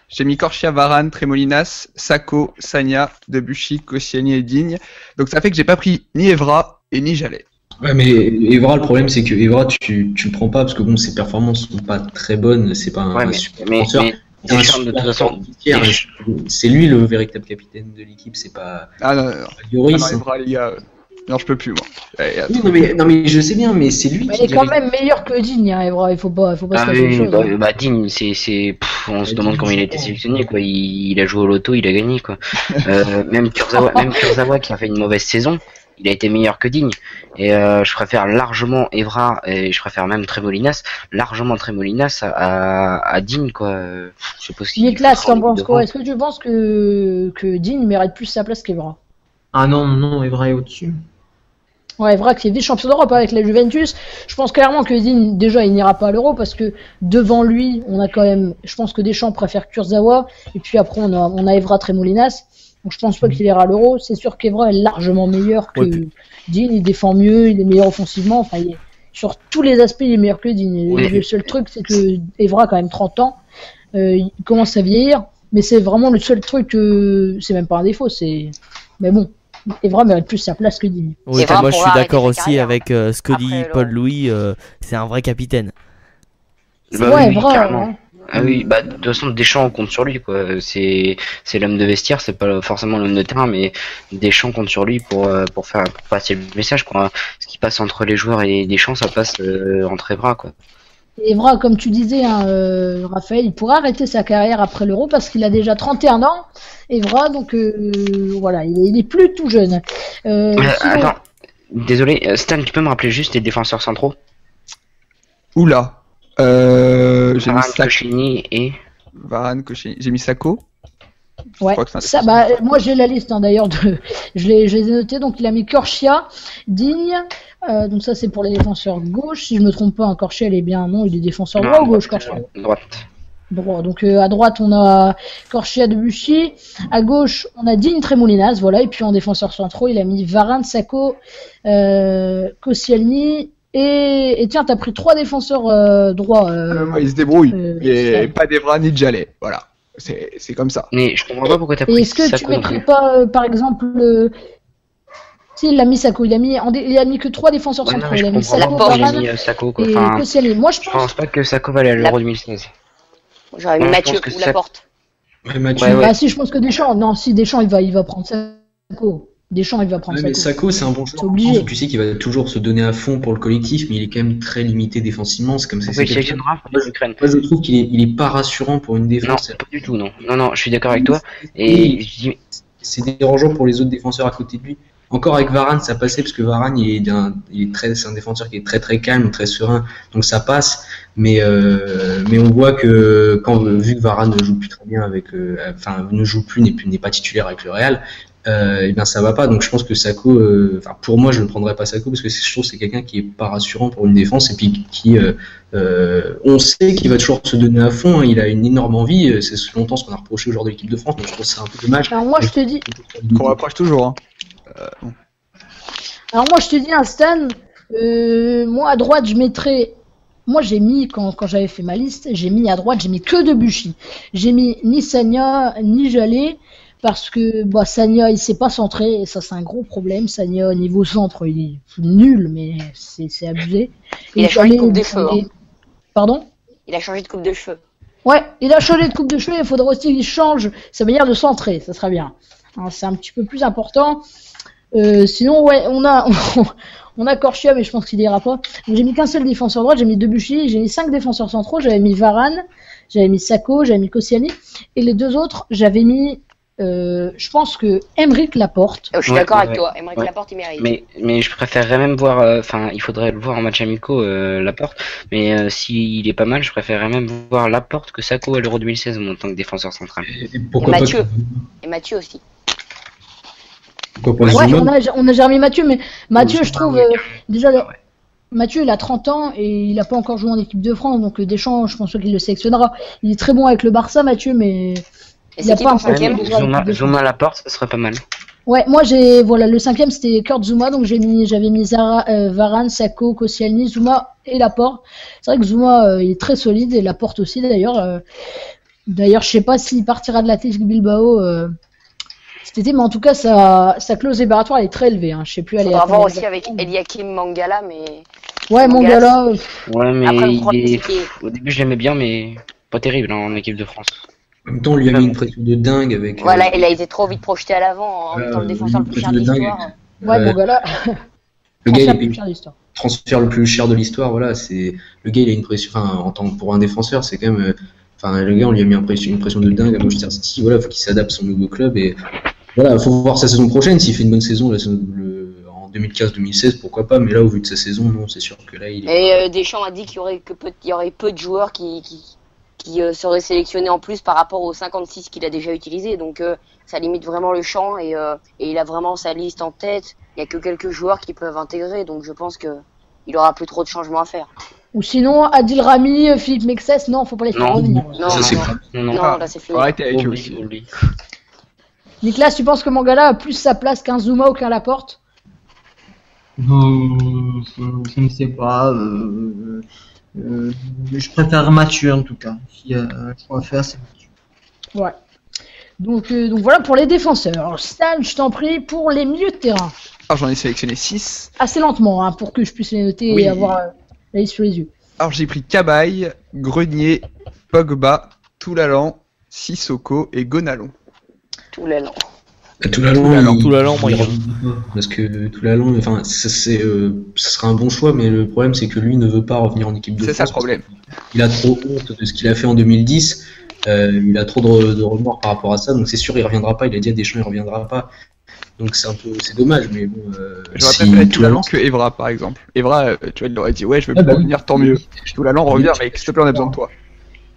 J'ai mis Corchia, Varane, Tremolinas, Sako, Sagna, Debuchy, Koscielny et Digne. Donc ça fait que j'ai pas pris ni Evra et ni Jallet. Ouais, mais Evra, le problème c'est que Evra, tu le prends pas parce que bon, ses performances sont pas très bonnes. C'est pas un super défenseur. Deschamps, de toute façon, C'est lui le véritable capitaine de l'équipe, c'est pas Ah non, Lloris. Ah non, Evra, les gars, non, je peux plus, moi. Oui, non, mais je sais bien, mais c'est lui Mais qui il est quand même meilleur que Digne, hein, Evra, il faut pas se Ah cacher les oui, choses. bah Digne, on se demande comment il a été sélectionné, quoi. Il a joué au loto, il a gagné, quoi. Même Kurzawa qui a fait une mauvaise saison, il a été meilleur que Digne. Et je préfère largement Evra, et je préfère même largement Tremolinas à Digne, quoi. Je sais pas si Nicolas, t'en penses quoi? Est-ce que tu penses que Digne mérite plus sa place qu'Evra? Ah non, Evra est au-dessus. Ouais, Evra qui est vice-champion d'Europe avec la Juventus. Je pense clairement que Digne, déjà, il n'ira pas à l'Euro parce que devant lui, on a quand même. Je pense que Deschamps préfère Kurzawa et puis après on a Evra Tremoulinas. Donc je pense pas qu'il ira à l'Euro. C'est sûr qu'Evra est largement meilleur que Digne. Il défend mieux, il est meilleur offensivement. Enfin, sur tous les aspects, il est meilleur que Digne. Oui. Le seul truc, c'est que Evra a quand même 30 ans. Il commence à vieillir. Mais c'est vraiment le seul truc. C'est même pas un défaut. Mais bon. Evra mérite plus sa place que Digne. Oui, Evra moi je suis pourra d'accord arrêter sa aussi carrière, avec ce que dit après Paul l'Euro. Louis. C'est un vrai capitaine. Bah Ouais, oui, Evra. carrément. Ouais. Ah oui, bah de toute façon Deschamps on compte sur lui quoi. C'est l'homme de vestiaire, c'est pas forcément l'homme de terrain, mais Deschamps compte sur lui pour passer le message quoi. Ce qui passe entre les joueurs et Deschamps, ça passe entre Evra quoi. Evra, comme tu disais, hein, Raphaël, il pourra arrêter sa carrière après l'Euro parce qu'il a déjà 31 ans. Evra, donc voilà, il est plus tout jeune. Sinon- Attends, désolé, Stan, tu peux me rappeler juste les défenseurs centraux? Oula. J'ai mis Varane, Sako. Koscielny et Varane, Koscielny. J'ai mis Sako. Ouais, crois que c'est un ça, défenseur. moi j'ai la liste hein, d'ailleurs, je les ai notés. Donc il a mis Corchia, Digne, donc ça c'est pour les défenseurs gauche. Si je me trompe pas, hein, Corchia il est bien, non, il est défenseur droit ou gauche, Corchia? droite. Droit. Donc à droite on a Corchia, Debuchy, à gauche on a Digne, Tremoulinas, voilà. Et puis en défenseur centraux il a mis Varane, Sako, Koscielny. Et tiens, t'as pris 3 défenseurs droits. Il se débrouille. Et ouais. pas d'Evra ni de Jallet. Voilà. C'est comme ça. Mais je comprends pas pourquoi t'as Et pris est-ce que tu Sako non mettrais plus. pas, par exemple, si il l'a mis Sako, il a mis que 3 défenseurs Ouais, non, centraux. mais Il je a mis comprends Sako, pas pourquoi il a Varane mis Sako quoi. et Enfin, Koscielny. Moi, je je pense. pense pas que Sako va aller à l'Euro 2016. J'aurais mis Ouais, je Mathieu pense que ou ça- Laporte. Ouais, Mathieu. Ouais, ouais. Bah si, je pense que Deschamps. Non, si Deschamps, il va prendre Sako. Deschamps, il va prendre Ouais, mais Sako. Sako, c'est un bon C'est joueur. obligé. Tu sais qu'il va toujours se donner à fond pour le collectif, mais il est quand même très limité défensivement. C'est comme ça. Pourquoi il sélectionnera pour l'Ukraine? Moi, je trouve qu'il est pas rassurant pour une Non, défense. pas du tout, non. Non, je suis d'accord avec toi. Et je dis, C'est dérangeant pour les autres défenseurs à côté de lui. Encore avec Varane, ça passait parce que Varane, c'est un défenseur qui est très très calme, très serein, donc ça passe. Mais on voit que vu que Varane ne joue plus très bien ne joue plus, n'est pas titulaire avec le Real, et bien ça va pas. Donc je pense que Sako, pour moi, je ne prendrais pas Sako parce que je trouve que c'est quelqu'un qui est pas rassurant pour une défense et puis on sait qu'il va toujours se donner à fond. Hein, il a une énorme envie. C'est longtemps ce qu'on a reproché au joueur de l'équipe de France, donc je trouve ça un peu dommage. Alors moi, je te dis. Qu'on rapproche toujours. Hein. Alors moi, je te dis, un Stan. Moi, à droite, je mettrais. Moi, j'ai mis, quand j'avais fait ma liste, j'ai mis à droite, j'ai mis que Debuchy. J'ai mis ni Sagna, ni Jallet, parce que Sagna, il s'est pas centré, et ça, c'est un gros problème. Sagna, niveau centre, il est nul, mais c'est abusé. Il Et a changé de Jallet, coupe de cheveux. il est- Pardon? Il a changé de coupe de cheveux. Ouais, il a changé de coupe de cheveux, il faudra aussi qu'il change sa manière de centrer, ça sera bien. Alors, c'est un petit peu plus important. Sinon, ouais, on a Corchia, mais je pense qu'il ira pas. Donc, j'ai mis qu'un seul défenseur droit, j'ai mis Debuchy, j'ai mis 5 défenseurs centraux, j'avais mis Varane, j'avais mis Sako, j'avais mis Koscielny, et les deux autres, j'avais mis, je pense que Aymeric Laporte. Je suis Ouais, d'accord ouais, avec toi. Aymeric ouais. Laporte, il mérite. mais je préférerais même voir, il faudrait le voir en match amicaux, Laporte, mais s'il est pas mal, je préférerais même voir Laporte que Sako à l'Euro 2016 en tant que défenseur central. Et pourquoi Et pas Mathieu. Et Mathieu aussi. Pourquoi pas Ouais, Zuma on a Jérémy Mathieu, mais Mathieu, Ou je trouve, Zuma, ouais, déjà, ouais. Mathieu, il a 30 ans et il a pas encore joué en équipe de France, donc Deschamps, je pense pas qu'il le sélectionnera. Il est très bon avec le Barça, Mathieu, mais Et il y a c'est qui pas ton un cinquième profil déjà en équipe de France. Zuma Laporte, ça serait pas mal. Ouais, moi le cinquième c'était Kurt Zouma, donc j'avais mis Varane, Sako, Koscielny, Zouma et Laporte. C'est vrai que Zouma il est très solide et Laporte aussi d'ailleurs. D'ailleurs, je sais pas s'il partira de l'Athletic Bilbao cet été, mais en tout cas sa clause libératoire elle est très élevée. Hein. Je sais plus Il aller. faudra voir aussi avec Eliakim Mangala, mais Ouais, Mangala, Mangala. Ouais, mais Après, le problème, c'est qu'il- au début je l'aimais bien, mais pas terrible hein, en équipe de France. En même temps, on lui a mis une pression de dingue avec. voilà, il a été trop vite projeté à l'avant en étant le défenseur le plus cher de de dingue. l'histoire. Ouais, Mangala. Le gars, il est plus payé cher de l'histoire. transfert le plus cher de l'histoire. Voilà, c'est le gars, il a une pression. Enfin, pour un défenseur, c'est quand même. Le gars, on lui a mis une pression de dingue à Manchester City. Voilà, faut qu'il s'adapte à son nouveau club et voilà, faut voir sa saison prochaine. S'il fait une bonne saison en 2015-2016, pourquoi pas. Mais là, au vu de sa saison, non, c'est sûr que là, il est. Et Deschamps a dit qu'il y aurait peu de joueurs qui qui serait sélectionné en plus par rapport aux 56 qu'il a déjà utilisé. Donc ça limite vraiment le champ et il a vraiment sa liste en tête. Il y a que quelques joueurs qui peuvent intégrer, donc je pense que il aura plus trop de changements à faire. Ou sinon, Adil Rami, Philippe Mexès, non, faut pas les faire Non. revenir. Non, Ça, c'est non, grave. non, là c'est fini. Arrêtez avec eux Oublie, aussi. oublie. Nicolas, tu penses que Mangala a plus sa place qu'un Zuma ou qu'un Laporte? Je ne sais pas. Je préfère Mathieu en tout cas. S'il y a un choix à faire, c'est Mathieu. Ouais. Donc voilà pour les défenseurs. Alors, Stan, je t'en prie, pour les milieux de terrain. Alors j'en ai sélectionné 6. Assez lentement, hein, pour que je puisse les noter Oui. et avoir la liste sur les yeux. Alors j'ai pris Cabaye, Grenier, Pogba, Toulalan, Sissoko et Gonalon. Tout l'élan. Tout l'allant, moi, il revient pas. Parce que tout l'allant, enfin, ce sera un bon choix, mais le problème c'est que lui ne veut pas revenir en équipe de France. C'est ça le problème. Il a trop honte de ce qu'il a fait en 2010. Il a trop de remords par rapport à ça, donc c'est sûr il reviendra pas. Il a dit à Deschamps il reviendra pas. Donc c'est dommage, mais bon. J'aurais si préféré tout l'allant, Toulalan que Evra par exemple. Evra, tu vois, il aurait dit ouais je veux Ah, pas bah oui. revenir, tant mieux. Toulalan revient mec, s'il te plaît on a besoin de toi.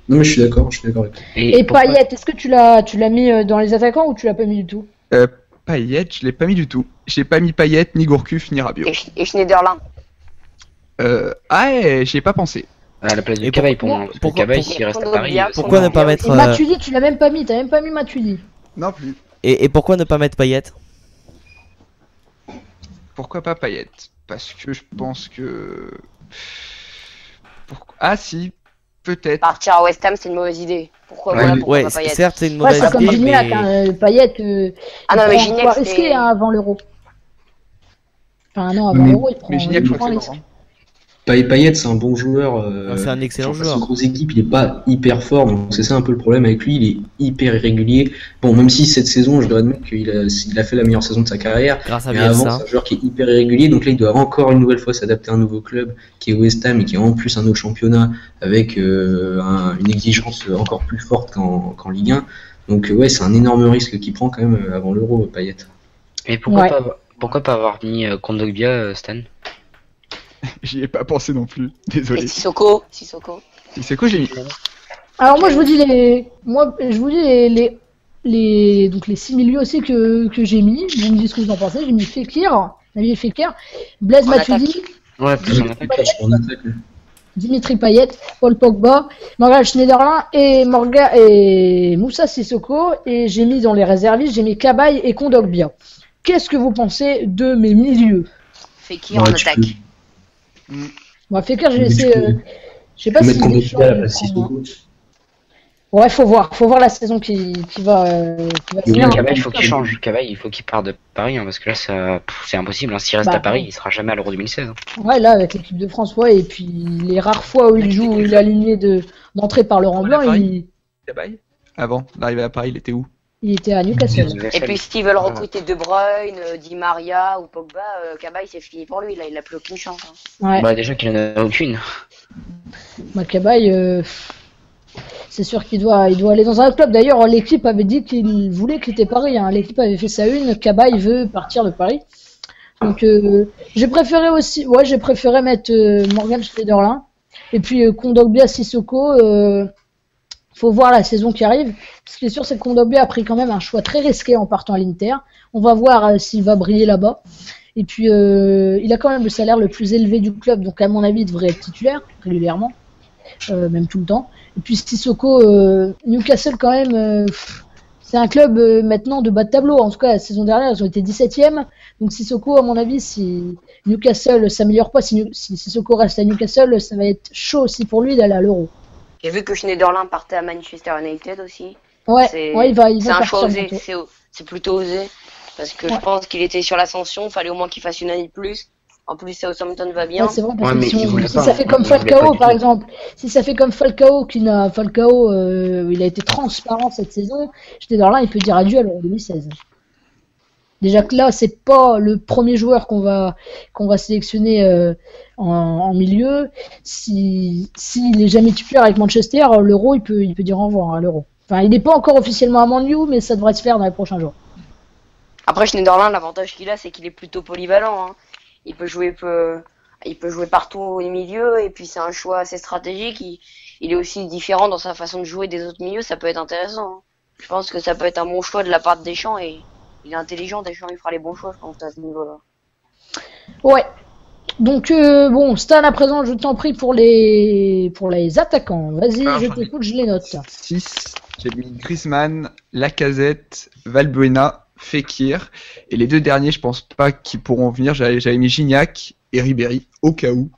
non mais je suis d'accord avec toi. Et pourquoi- Payet, est-ce que tu l'as mis dans les attaquants ou tu l'as pas mis du tout? Payet, je l'ai pas mis du tout. J'ai pas mis Payet, ni Gourcuff, ni Rabiot. Et Schneiderlin. J'y ai pas pensé. À la place Et de Cabaye pour pourquoi- moi. Parce que pourquoi- Cabaye, pourquoi- s'il reste à pourquoi Paris. bien- Pourquoi ne pas Et mettre Et Matuidi, tu l'as même pas mis, t'as même pas mis Matuidi. Non plus. et pourquoi ne pas mettre Payet? Pourquoi pas Payet? Parce que je pense que... Ah si, peut-être. Partir à West Ham, c'est une mauvaise idée. Pourquoi Ouais, voilà, pourquoi Ouais, pas Payet certes c'est une Ouais, mauvaise c'est comme idée, Gignac, mais hein, Payet, Ah non, mais il Gignac, prend c'est- risqué hein, avant l'Euro. Enfin non, avant Mais- l'Euro, il prend, Mais Gignac, il je prend crois un que risque. c'est mort. Payet, c'est un bon joueur. c'est un excellent sur joueur. Ses grosses équipes, il est pas hyper fort, donc c'est ça un peu le problème avec lui. Il est hyper irrégulier. Bon, même si cette saison, je dois admettre qu'il a fait la meilleure saison de sa carrière. Grâce à Mais avant, Bielsa. c'est un joueur qui est hyper irrégulier, donc là, il doit encore une nouvelle fois s'adapter à un nouveau club qui est West Ham et qui est en plus un autre championnat avec une exigence encore plus forte qu'en Ligue 1. Donc ouais, c'est un énorme risque qu'il prend quand même avant l'Euro, Payet. Et pourquoi Ouais. pourquoi pas avoir mis Kondogbia, Stan? J'y ai pas pensé non plus. Et Désolé. Sissoko. C'est quoi j'ai mis? Alors moi je vous dis donc les 6 milieux aussi que j'ai mis. Vous me dites ce que vous en pensez. J'ai mis Fekir, Nabil Fekir, Blaise En Matuidi, Ouais, plus en attaque. En attaque, Dimitri Payet, Paul Pogba, Morgan Schneiderlin et Moussa Sissoko. Et j'ai mis dans les réservistes, j'ai mis Cabaye et Kondogbia. Qu'est-ce que vous pensez de mes milieux? Fekir en Ouais, tu attaque. Moi, Fekir, j'ai Mais tu laissé. peux- Je sais pas Faut si mettre Kondogbia à la place de Sissoko. Ouais, faut voir la saison qui va Mais finir. Cabaye, il faut qu'il change. Cabaye, il faut qu'il parte de Paris, hein, parce que là, c'est impossible. Hein. S'il reste Bah, à Paris, il sera jamais à l'Euro 2016. Hein. Ouais, là, avec l'équipe de France, ouais, et puis les rares fois où il joue, où il est aligné d'entrée par Laurent Blanc, Cabaye Avant d'arriver à Paris, il était où? il était à Newcastle. Et puis s'ils veulent recruter De Bruyne, Di Maria ou Pogba, Cabaye c'est fini pour lui, là il a plus aucune chance. Hein. Ouais, Bah, déjà qu'il en a aucune. Cabaye, c'est sûr qu'il doit aller dans un autre club. D'ailleurs, l'équipe avait dit qu'il voulait quitter Paris. Hein. L'équipe avait fait sa une. Cabaye veut partir de Paris. Donc, j'ai préféré mettre Morgan Schneiderlin. Et puis, Kondogbia Sissoko. Faut voir la saison qui arrive. Ce qui est sûr, c'est que Kondogbia a pris quand même un choix très risqué en partant à l'Inter. On va voir s'il va briller là-bas. Et puis, il a quand même le salaire le plus élevé du club. Donc, à mon avis, il devrait être titulaire régulièrement. Même tout le temps. Et puis Sissoko, Newcastle quand même, c'est un club maintenant de bas de tableau. En tout cas, la saison dernière, ils ont été 17e. Donc Sissoko, à mon avis, si Newcastle s'améliore pas, si Sissoko reste à Newcastle, ça va être chaud aussi pour lui d'aller à l'Euro. J'ai vu que Schneiderlin partait à Manchester United aussi. Ouais, C'est- il va C'est un partir choix osé, bientôt. c'est plutôt osé. Parce que Ouais. je pense qu'il était sur l'ascension, fallait au moins qu'il fasse une année de plus. En plus, Southampton va bien. Ouais, c'est vrai, parce Ouais, que mais il voulait si pas, ça fait hein. comme Il voulait pas Falcao, du par tout. exemple, si ça fait comme Falcao, il a été transparent cette saison, Schneiderlin, il peut dire adieu à l'Euro 2016. Déjà que là, c'est pas le premier joueur qu'on va sélectionner en milieu. S'il est jamais titulaire avec Manchester, l'Euro, il peut dire au revoir à l'Euro. Enfin, il n'est pas encore officiellement à Man U, mais ça devrait se faire dans les prochains jours. Après, Schneiderlin, l'avantage qu'il a, c'est qu'il est plutôt polyvalent. Hein. Il peut jouer partout au milieu, et puis c'est un choix assez stratégique. il est aussi différent dans sa façon de jouer des autres milieux, ça peut être intéressant. Hein. Je pense que ça peut être un bon choix de la part de Deschamps et il est intelligent, Deschamps, il fera les bons choix, je pense, à ce niveau-là. Ouais. Donc, bon, Stan, à présent, je t'en prie pour les attaquants. Vas-y, Alors, je j'en ai t'écoute, je les note. 6, j'ai mis Griezmann, Lacazette, Valbuena, Fekir. Et les deux derniers, je pense pas qu'ils pourront venir. J'avais mis Gignac et Ribéry, au cas où.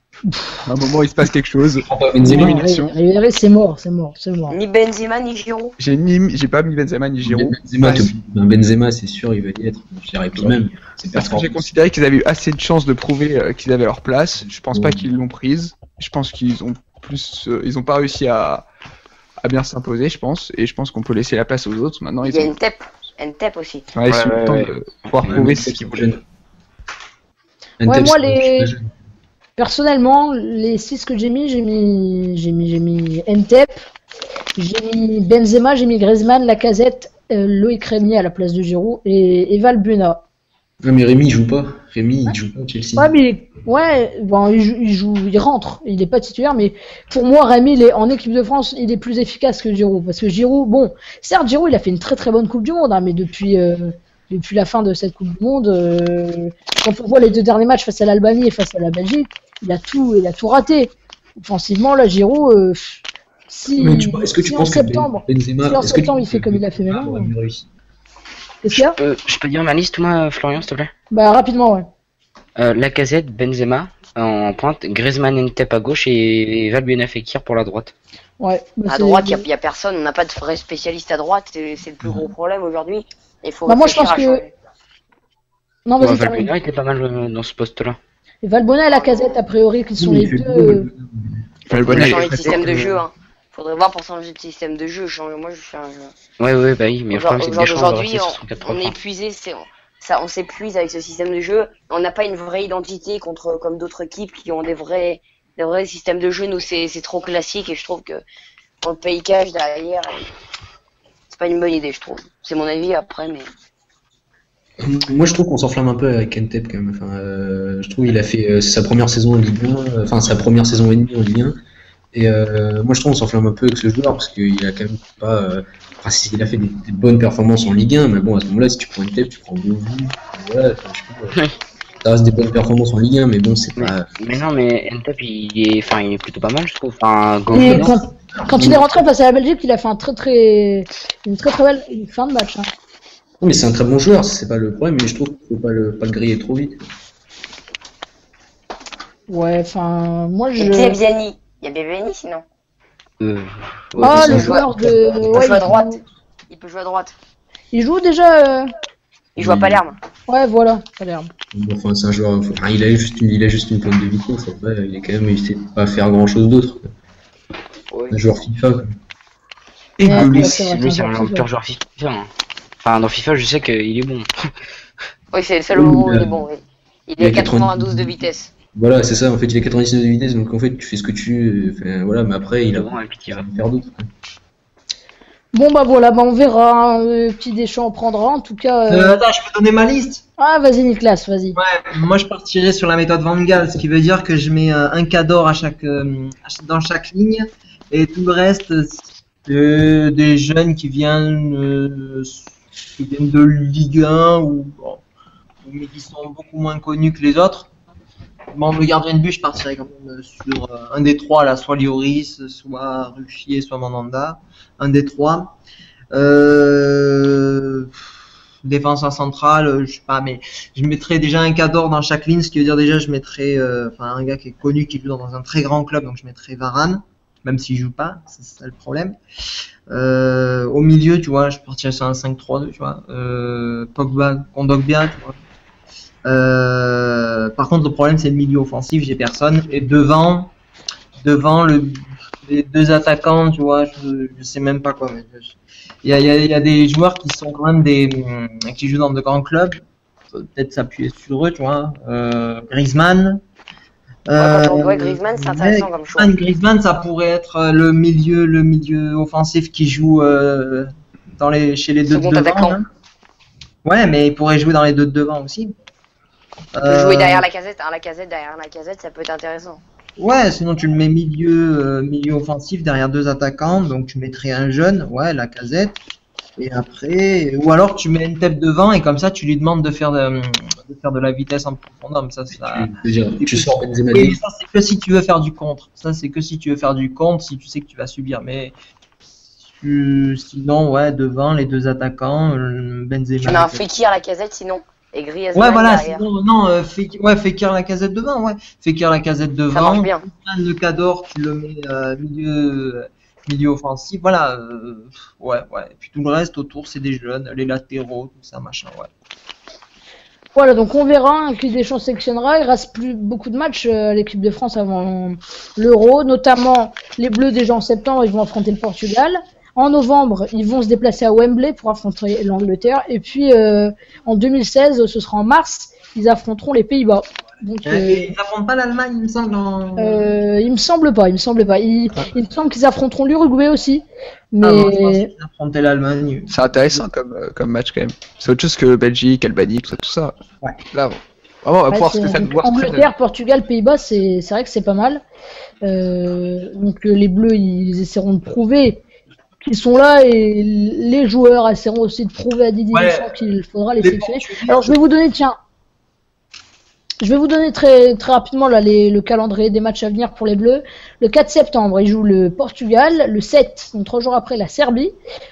À un moment, il se passe quelque chose. Benzema. Élimination. Ribéry, c'est mort. Ni Benzema, ni Giroud. J'ai pas mis Benzema ni Giroud. Benzema, c'est sûr, il va y être. Je dirais puis même. Parce que j'ai considéré qu'ils avaient eu assez de chances de prouver qu'ils avaient leur place. Je pense pas qu'ils l'ont prise. Je pense qu'ils ont ils ont pas réussi à bien s'imposer, je pense. Et je pense qu'on peut laisser la place aux autres. Maintenant, Il y a Ntep aussi. Ouais, ils sont le temps de pouvoir prouver ce qu'ils voulaient. Ouais, moi, personnellement, les 6 que j'ai mis Ntep, j'ai mis Benzema, j'ai mis Griezmann, Lacazette, Loïc Rémy à la place de Giroud et Valbuena. Ouais, mais Rémy, il joue pas. Rémy, il joue pas au Chelsea. Ouais, mais bon, il rentre, il est pas titulaire, mais pour moi, Rémy, en équipe de France, il est plus efficace que Giroud, parce que Giroud, bon, certes, Giroud, il a fait une très très bonne Coupe du Monde, hein, mais depuis la fin de cette Coupe du Monde, quand on voit les 2 derniers matchs face à l'Albanie et face à la Belgique, il a tout raté. Offensivement, là, Giroud, est-ce que tu penses en septembre, il fait comme il a fait maintenant. Qu'est-ce qu'il y a? Je peux dire ma liste, moi, Florian, s'il te plaît? Bah, rapidement, ouais. Lacazette, Benzema en pointe, Griezmann Ntep à gauche et Valbuena Fekir pour la droite. Ouais. À droite, il y a personne, on n'a pas de vrai spécialiste à droite, c'est le plus gros problème aujourd'hui. Il faut moi, je pense que. changer. Non, vas-y, Valbuena était pas mal dans ce poste-là. Et Valbuena et Lacazette, a priori, qui sont les deux. Valbuena, Il il faut est changer de très système fort. de jeu. Hein. Faudrait voir pour changer de système de jeu. Moi, je suis un. Ouais, bah oui, mais le problème c'est que Deschamps va Aujourd'hui, rester sur son 4-3-3. on est épuisé, on s'épuise avec ce système de jeu. On n'a pas une vraie identité comme d'autres équipes qui ont des vrais systèmes de jeu. Nous, c'est trop classique et je trouve que pour le pays cash derrière, c'est pas une bonne idée, je trouve. C'est mon avis après, mais. Moi, je trouve qu'on s'enflamme un peu avec Ntep quand même. Enfin, je trouve qu'il a fait sa première saison en Ligue 1, enfin sa première saison et demie en Ligue 1. Et moi, je trouve qu'on s'enflamme un peu avec ce joueur parce qu'il a quand même pas. Il a fait des bonnes performances en Ligue 1, mais bon, à ce moment-là, si tu prends Ntep, tu prends Bovu. Voilà, je sais pas. Ça reste des bonnes performances en Ligue 1, mais bon, c'est pas. Mais non, mais Ntep, il est plutôt pas mal, je trouve. Enfin, Et quand il est rentré face à la Belgique, il a fait une très très belle fin de match. Hein. Non, mais c'est un très bon joueur, c'est pas le problème, mais je trouve qu'il faut pas le griller trop vite. Ouais, enfin, moi je. Et Biani. Il y a Biani sinon. Le joueur de. Il peut jouer à droite. Il peut jouer à droite. Il joue déjà. Il joue à Palerme. Ouais, voilà, Palerme. Enfin, c'est un joueur. Enfin, il a juste une pointe de vitesse. Après, il sait pas faire grand chose d'autre. Oui. Un joueur FIFA. Quoi. Et Ouais, Gaulis. Lui, c'est un pur joueur FIFA. Hein. Enfin, dans FIFA, je sais qu'il est bon. Oui, c'est le seul moment où il est bon. Oui. Il est à 92 de vitesse. Voilà, c'est ça. En fait, il a 99 de vitesse, donc en fait, tu fais ce que tu. Enfin, voilà, mais après, il a bon, et puis il va faire d'autres. Bon, bah voilà, on verra. Petit Deschamps prendra. En tout cas. Attends, je peux donner ma liste? Ah, vas-y, Nicolas, vas-y. Ouais, moi je partirais sur la méthode Van Gaal, ce qui veut dire que je mets un cadre dans chaque ligne et tout le reste des jeunes qui viennent de Ligue 1 mais qui sont beaucoup moins connus que les autres. Bon, le gardien de but, je partirais quand même sur un des trois, là, soit Lloris, soit Ruffier, soit Mandanda. Un des trois. Défenseur central, je sais pas, mais je mettrais déjà un cadre dans chaque ligne, ce qui veut dire déjà je mettrais un gars qui est connu, qui joue dans un très grand club, donc je mettrais Varane, même s'il joue pas, c'est ça le problème. Au milieu, tu vois, je partirais sur un 5-3-2, tu vois. Pogba, Kondogbia, tu vois. Par contre, le problème c'est le milieu offensif, j'ai personne. Et devant les deux attaquants, tu vois, je sais même pas quoi mettre. Il y a des joueurs qui sont quand même qui jouent dans de grands clubs. Peut-être s'appuyer sur eux, tu vois. Griezmann. Griezmann, c'est intéressant comme choix. Griezmann, ça pourrait être le milieu offensif qui joue chez les deux de devant. Hein. Ouais, mais il pourrait jouer dans les deux de devant aussi. Il peut jouer derrière la casette. Derrière la casette, ça peut être intéressant. Ouais, sinon tu le mets milieu offensif derrière deux attaquants, donc tu mettrais un jeune, ouais, Lacazette. Et après, ou alors tu mets une tête devant et comme ça tu lui demandes de faire de la vitesse en profondeur. Mais ça, Tu sors Benzema. oui, mais ça c'est que si tu veux faire du contre. Ça c'est que si tu veux faire du contre, si tu sais que tu vas subir. Mais sinon, ouais, devant les deux attaquants, Benzema. Tu mets un Fekir, Lacazette sinon. Et Griezmann Ouais, voilà, derrière. sinon, non, Fekir Lacazette devant, ouais. Fekir Lacazette Ça devant. marche bien. Le Cador, tu le mets milieu offensif, voilà. Ouais. Et puis tout le reste autour, c'est des jeunes, les latéraux, tout ça, machin, ouais. Voilà, donc on verra qui Deschamps sélectionnera. Il reste plus beaucoup de matchs à l'équipe de France avant l'Euro, notamment les Bleus déjà en septembre, ils vont affronter le Portugal. En novembre, ils vont se déplacer à Wembley pour affronter l'Angleterre. Et puis en 2016, ce sera en mars, ils affronteront les Pays-Bas. Donc, Ils n'affrontent pas l'Allemagne, il me semble. il me semble pas. Il me semble semble qu'ils affronteront l'Uruguay aussi. Mais Ah, moi, je pensais qu'ils affrontaient l'Allemagne. C'est intéressant comme match quand même. C'est autre chose que Belgique, Albanie, tout ça. Ouais. Là, vraiment, on va ouais, voir ce que ça nous Angleterre, Portugal, Pays-Bas, c'est vrai que c'est pas mal. Donc les Bleus, ils essaieront de prouver qu'ils sont là et les joueurs essaieront aussi de prouver à Didier Deschamps qu'il faudra les sélectionner. Alors je vais vous donner, très rapidement là le calendrier des matchs à venir pour les Bleus. Le 4 septembre, ils jouent le Portugal. Le 7, donc 3 jours après, la Serbie.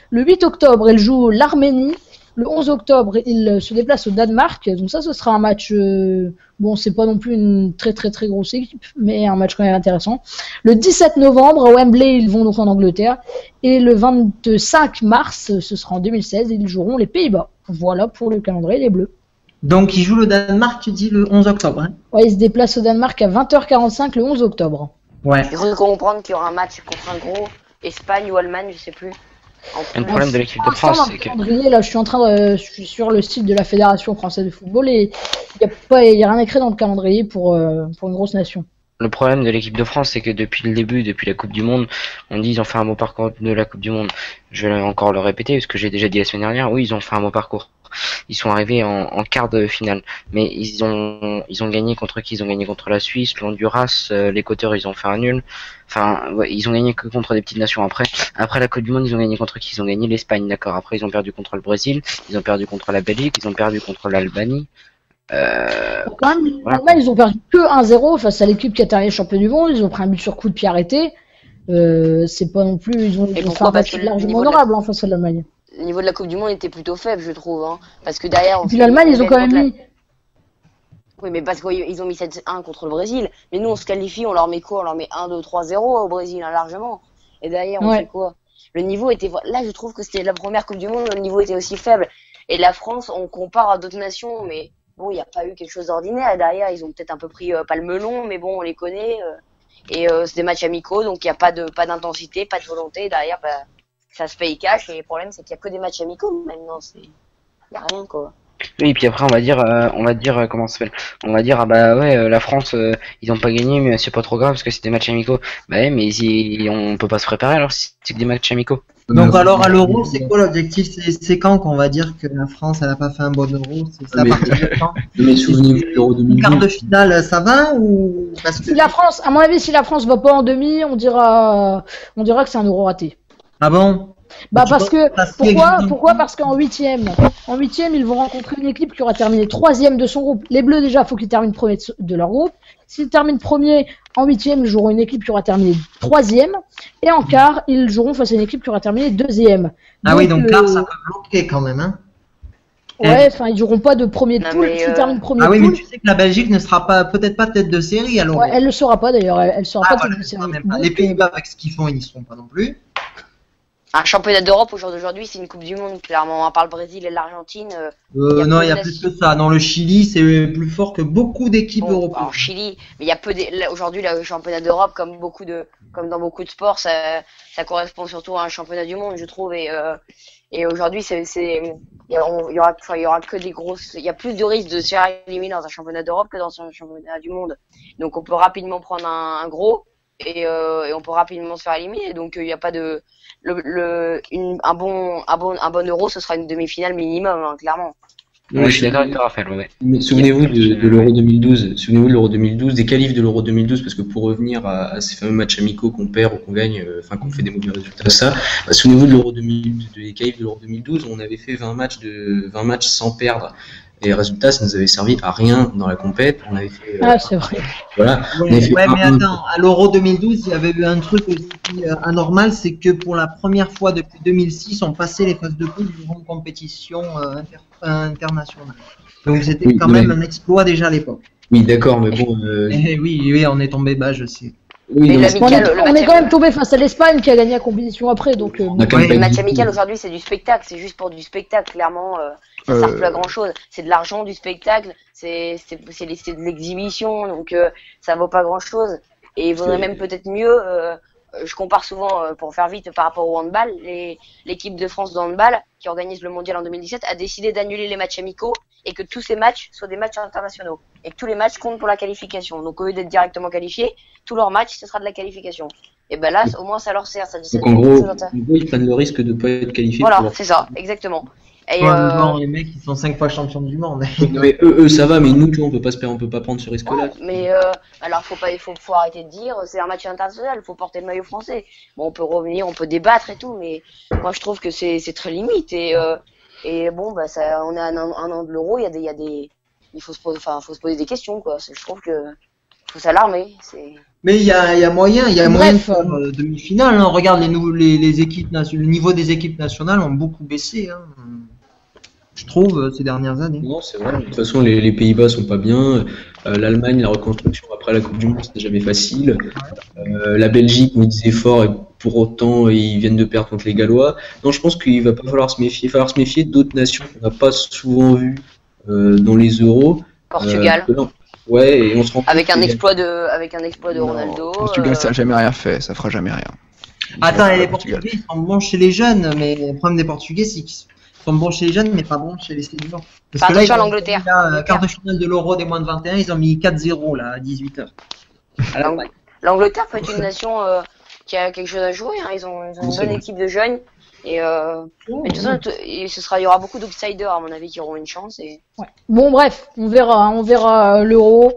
Le 8 octobre, ils jouent l'Arménie. Le 11 octobre, ils se déplacent au Danemark. Donc ça, ce sera un match... bon, c'est pas non plus une très grosse équipe, mais un match quand même intéressant. Le 17 novembre, à Wembley, ils vont donc en Angleterre. Et le 25 mars, ce sera en 2016, ils joueront les Pays-Bas. Voilà pour le calendrier des Bleus. Donc ils jouent le Danemark, tu dis, le 11 octobre. Hein. Ouais, ils se déplacent au Danemark à 20h45 le 11 octobre. Ouais. J'ai cru comprendre qu'il y aura un match contre un gros Espagne ou Allemagne, je sais plus. Le problème de l'équipe de France, c'est que Là, je suis sur le site de la Fédération française de football et il y a rien écrit dans le calendrier pour une grosse nation. le problème de l'équipe de France, c'est que depuis le début, depuis la Coupe du Monde, on dit ils ont fait un beau parcours de la Coupe du Monde. Je vais encore le répéter, parce que j'ai déjà dit la semaine dernière, oui, ils ont fait un beau parcours. Ils sont arrivés en quart de finale, mais ils ont gagné contre qui? Ils ont gagné contre la Suisse, l'Honduras, l'Équateur, ils ont fait un nul. Enfin, ouais, ils ont gagné que contre des petites nations. Après la Coupe du Monde, ils ont gagné contre qui? Ils ont gagné l'Espagne, d'accord. Après, ils ont perdu contre le Brésil, ils ont perdu contre la Belgique, ils ont perdu contre l'Albanie. Quand même, voilà. Ils ont perdu que 1-0 face à l'équipe qui a terminé champion du monde. Ils ont pris un but sur coup de pied arrêté. C'est pas non plus. Ils ont fait un match largement honorable face à l'Allemagne. Le niveau de la Coupe du Monde était plutôt faible, je trouve. Hein, parce que derrière. Et puis l'Allemagne, ils ont quand même mis. Oui, mais parce qu'ils ont mis 7-1 contre le Brésil. Mais nous, on se qualifie, on leur met quoi? On leur met 1-2-3-0 au Brésil, hein, largement. Et derrière, on fait quoi? Le niveau était. Là, je trouve que c'était la première Coupe du Monde, le niveau était aussi faible. Et la France, on compare à d'autres nations, mais bon, il n'y a pas eu quelque chose d'ordinaire. Et derrière, ils ont peut-être un peu pris pas le melon, mais bon, on les connaît. Et c'est des matchs amicaux, donc il n'y a pas d'intensité, pas de volonté. Et derrière, bah, ça se paye cash. Et le problème, c'est qu'il n'y a que des matchs amicaux maintenant. Il n'y a rien, quoi. Oui, et puis après on va dire comment ça s'appelle? On va dire ah bah ouais la France ils ont pas gagné mais c'est pas trop grave parce que c'est des matchs amicaux. Bah ouais mais on peut pas se préparer alors si c'est que des matchs amicaux. Donc alors à l'Euro c'est quoi l'objectif? C'est quand qu'on va dire que la France elle a pas fait un bon Euro? C'est à partir de quand? Mais souvenez-vous de l'Euro 2020. Quart de finale ça va ou parce que... Si la France, à mon avis, si la France va pas en demi, on dira que c'est un Euro raté. Ah bon? Bah pourquoi? Parce qu'en huitième, ils vont rencontrer une équipe qui aura terminé troisième de son groupe. Les Bleus déjà, faut qu'ils terminent premier de leur groupe. S'ils terminent premier, en huitième, ils joueront une équipe qui aura terminé troisième. Et en quart, ils joueront face à une équipe qui aura terminé deuxième. Ah oui, donc quart, ça peut bloquer quand même, hein. Ouais, enfin, ils joueront pas de premier de poule. S'ils terminent premier de poule. Ah oui, mais tu sais que la Belgique ne sera peut-être pas tête de série alors. Ouais, elle le sera pas d'ailleurs. Elle sera pas tête de série. Les Pays-Bas avec ce qu'ils font, ils n'y seront pas non plus. Un championnat d'Europe aujourd'hui, c'est une Coupe du Monde, clairement. À part le Brésil et l'Argentine. Non, il y a plus que ça. Dans le Chili, c'est plus fort que beaucoup d'équipes européennes. En Chili, mais il y a aujourd'hui le championnat d'Europe, comme dans beaucoup de sports, ça correspond surtout à un championnat du monde, je trouve. Et aujourd'hui, il y aura que des grosses. Il y a plus de risques de se faire éliminer dans un championnat d'Europe que dans un championnat du monde. Donc on peut rapidement prendre un gros et on peut rapidement se faire éliminer. Donc il n'y a pas de un bon Euro, ce sera une demi-finale minimum, hein, clairement. Ouais, je suis d'accord avec toi, Raphaël. Ouais. Mais souvenez-vous de l'Euro 2012. Souvenez-vous de l'Euro 2012, des qualifs de l'Euro 2012, parce que pour revenir à ces fameux matchs amicaux qu'on perd ou qu'on gagne, enfin qu'on fait des mauvais résultats, ça. Souvenez-vous de l'Euro 2012, des qualifs de l'Euro 2012, on avait fait 20 matchs sans perdre. Et résultat, ça nous avait servi à rien dans la compète. On avait fait. Ah, c'est vrai. Voilà. Ouais, On avait fait mais un- attends, à l'Euro 2012, il y avait eu un truc aussi anormal, c'est que pour la première fois depuis 2006, on passait les phases de poule durant une compétition internationale. Donc c'était Oui, quand mais- même un exploit déjà à l'époque. Oui, d'accord, mais bon. Oui, on est tombé bas, je sais. Oui, Mais non, l'ami- On est, Le on match est quand même tombé face à l'Espagne qui a gagné la compétition après, donc on a quand Ouais, même pas Le match dit- amical aujourd'hui, c'est du spectacle, c'est juste pour du spectacle, clairement. Ça sert plus à grand chose. C'est de l'argent, du spectacle, c'est de l'exhibition, donc ça vaut pas grand chose. Et il vaudrait même peut-être mieux. Je compare souvent, pour faire vite, par rapport au handball. L'équipe de France de handball, qui organise le mondial en 2017, a décidé d'annuler les matchs amicaux et que tous ces matchs soient des matchs internationaux. Et que tous les matchs comptent pour la qualification. Donc au lieu d'être directement qualifiés, tous leurs matchs, ce sera de la qualification. Et ben là, au moins, ça leur sert. Ça Donc en gros, ils prennent le risque de ne pas être qualifiés. voilà, pour- c'est ça, exactement. Et Ouais, mais bon, les mecs, ils sont 5 fois champions du monde. Non, mais eux, ça va, mais nous, tu vois, on peut pas prendre ce risque-là. ouais, mais alors faut arrêter de dire c'est un match international, faut porter le maillot français. Bon, on peut revenir, on peut débattre et tout, mais moi je trouve que c'est très limite et bon bah ça, on est à un an de l'Euro, il y a des il faut se poser des questions quoi. Je trouve que faut s'alarmer. Mais il y a moyen, de Bref. faire demi-finale. Hein. Regarde les équipes nationales, le niveau des équipes nationales ont beaucoup baissé. Hein. Je trouve ces dernières années. Non, c'est vrai. De toute façon, les Pays-Bas sont pas bien. L'Allemagne, la reconstruction après la Coupe du Monde, c'était jamais facile. La Belgique, on disait fort, et pour autant, ils viennent de perdre contre les Gallois. Non, je pense qu'il va pas falloir se méfier. Il va falloir se méfier d'autres nations qu'on n'a pas souvent vues dans les Euros. Portugal. Ouais, et on se rend compte Avec un qu'il y a- exploit de Non, Ronaldo. Portugal, ça a jamais rien fait, ça fera jamais rien. Attends, et les Portugal. Portugais, ils sont bons chez les jeunes, mais le problème des Portugais, c'est qu'ils sont bons chez les jeunes, mais pas bons chez les seniors. Parce que là, Attention à ils ont l'Angleterre. mis la quart de finale de l'Euro des moins de 21, ils ont mis 4-0 là, à 18h. L'Angleterre peut être une nation qui a quelque chose à jouer. Hein. Ils ont une bonne équipe de jeunes. Et mais de toute façon, il y aura beaucoup d'outsiders à mon avis qui auront une chance. Et Bon, bref, on verra l'Euro.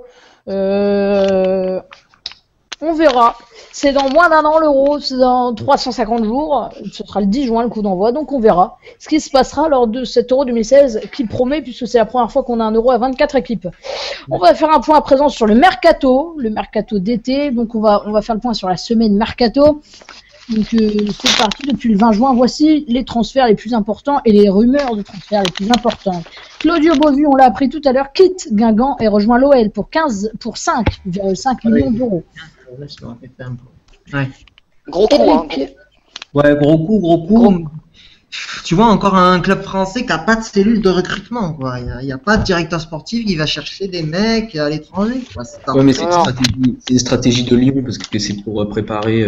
On verra. C'est dans moins d'un an l'Euro, c'est dans 350 jours. Ce sera le 10 juin le coup d'envoi, donc on verra ce qui se passera lors de cet Euro 2016 qui promet, puisque c'est la première fois qu'on a un Euro à 24 équipes. On va faire un point à présent sur le mercato d'été. Donc on va faire le point sur la semaine mercato. Donc c'est parti depuis le 20 juin. Voici les transferts les plus importants et les rumeurs de transferts les plus importantes. Claudio Bovu, on l'a appris tout à l'heure, quitte Guingamp et rejoint l'OL pour 5,5 millions d'euros. Ouais. gros coup, hein. Ouais, gros coup. Tu vois, encore un club français qui n'a pas de cellule de recrutement. Quoi. Il n'y a pas de directeur sportif qui va chercher des mecs à l'étranger. Quoi. Ouais, mais c'est Non. une stratégie de Lyon parce que c'est pour préparer.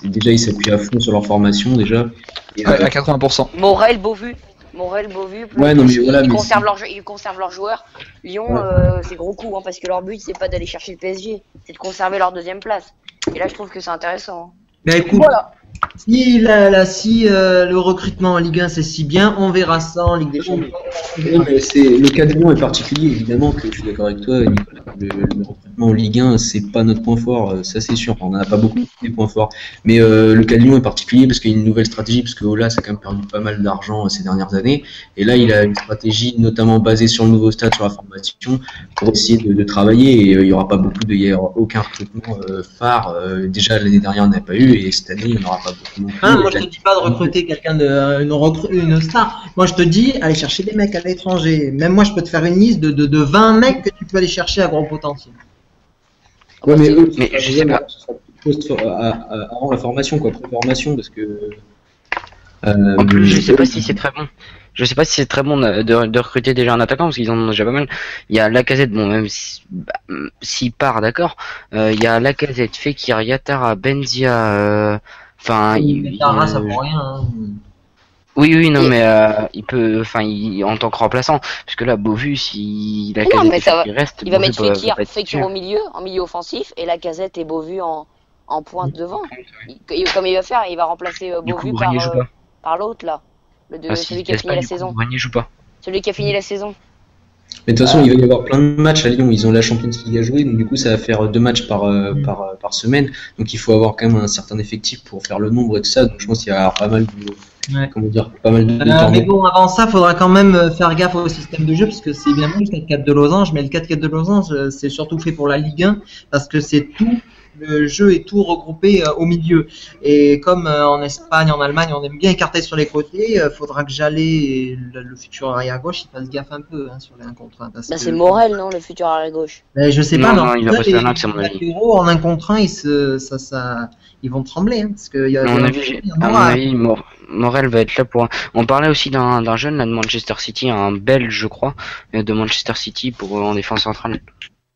Déjà, ils s'appuient à fond sur leur formation déjà. Et, Ouais, à 80%. Morel, Beauvu. Ouais, non, mais voilà, ils mais conservent leurs joueurs. Lyon, Ouais. c'est gros coup, hein, parce que leur but, c'est pas d'aller chercher le PSG, c'est de conserver leur deuxième place. Et là, je trouve que c'est intéressant. Hein. Ben écoute, Voilà. si le recrutement en Ligue 1 c'est si bien, on verra ça en Ligue des Champions. non, mais le cas de Lyon est particulier, évidemment, que je suis d'accord avec toi, Nicolas. Le recrutement en Ligue 1, c'est pas notre point fort, ça c'est sûr. On n'en a pas beaucoup de points forts. Mais le cas de Lyon est particulier parce qu'il y a une nouvelle stratégie, parce que Olas a quand même perdu pas mal d'argent ces dernières années. Et là, il a une stratégie notamment basée sur le nouveau stade, sur la formation, pour essayer de travailler. Et il y aura pas beaucoup il y aura aucun recrutement phare. Déjà, l'année dernière, on n'a pas eu, et cette année, il n'y en aura pas beaucoup non plus. Hein, moi Et je te dis pas de recruter quelqu'un une star. Moi je te dis aller chercher des mecs à l'étranger. Même moi je peux te faire une liste de 20 mecs que tu peux aller chercher à gros potentiel. Ouais, mais eux, Mais je sais pas. ce sera avant la formation, quoi, pré-formation, parce que. En plus, je sais pas si c'est très bon. Je sais pas si c'est très bon de recruter déjà un attaquant parce qu'ils en ont déjà pas mal. Il y a Lacazette, bon même s'il part, d'accord. Il y a Lacazette, Fekir, Yatara, Benzia. Enfin, Tara, ça vaut rien. Hein. oui, non, mais il peut, enfin, en tant que remplaçant, parce que là, Beauvu, si Non, Lacazette mais ça va. reste, Il va Beauvu mettre va Fekir, pas être Fekir sûr. au milieu, en milieu offensif, et Lacazette et Beauvu en pointe devant. Comme il va faire, il va remplacer Du coup, Beauvu Grenier joue pas. par l'autre là, Ah, si, celui qui a fini l'Espagne, la du coup, saison. Grenier joue pas. Celui qui a fini la saison. Mais de toute façon, il va y avoir plein de matchs à Lyon. Ils ont la Champions League à jouer, donc du coup, ça va faire 2 matchs par semaine. Donc il faut avoir quand même un certain effectif pour faire le nombre et tout ça. Donc je pense qu'il y a pas mal de, Ouais. comment dire, pas mal de Mais tournois. bon, avant ça, faudra quand même faire gaffe au système de jeu, parce que c'est bien beau le 4-4 de Losange, mais le 4-4 de Losange, c'est surtout fait pour la Ligue 1, parce que c'est tout, le jeu est tout regroupé au milieu. Et comme en Espagne, en Allemagne, on aime bien écarter sur les côtés, faudra que Jallet et le futur arrière gauche, ils fassent gaffe un peu sur les 1 contre 1. Là, c'est Morel, non, le futur arrière gauche. Mais je sais Non, pas, mais non, en il tout va cas, passer les un axe, à mon avis. latéraux, en 1 contre 1, ils vont trembler, hein, parce qu'il y a À mon avis, Morel va être là pour. On parlait aussi d'un jeune là de Manchester City, un Belge, je crois, de Manchester City pour en défense centrale.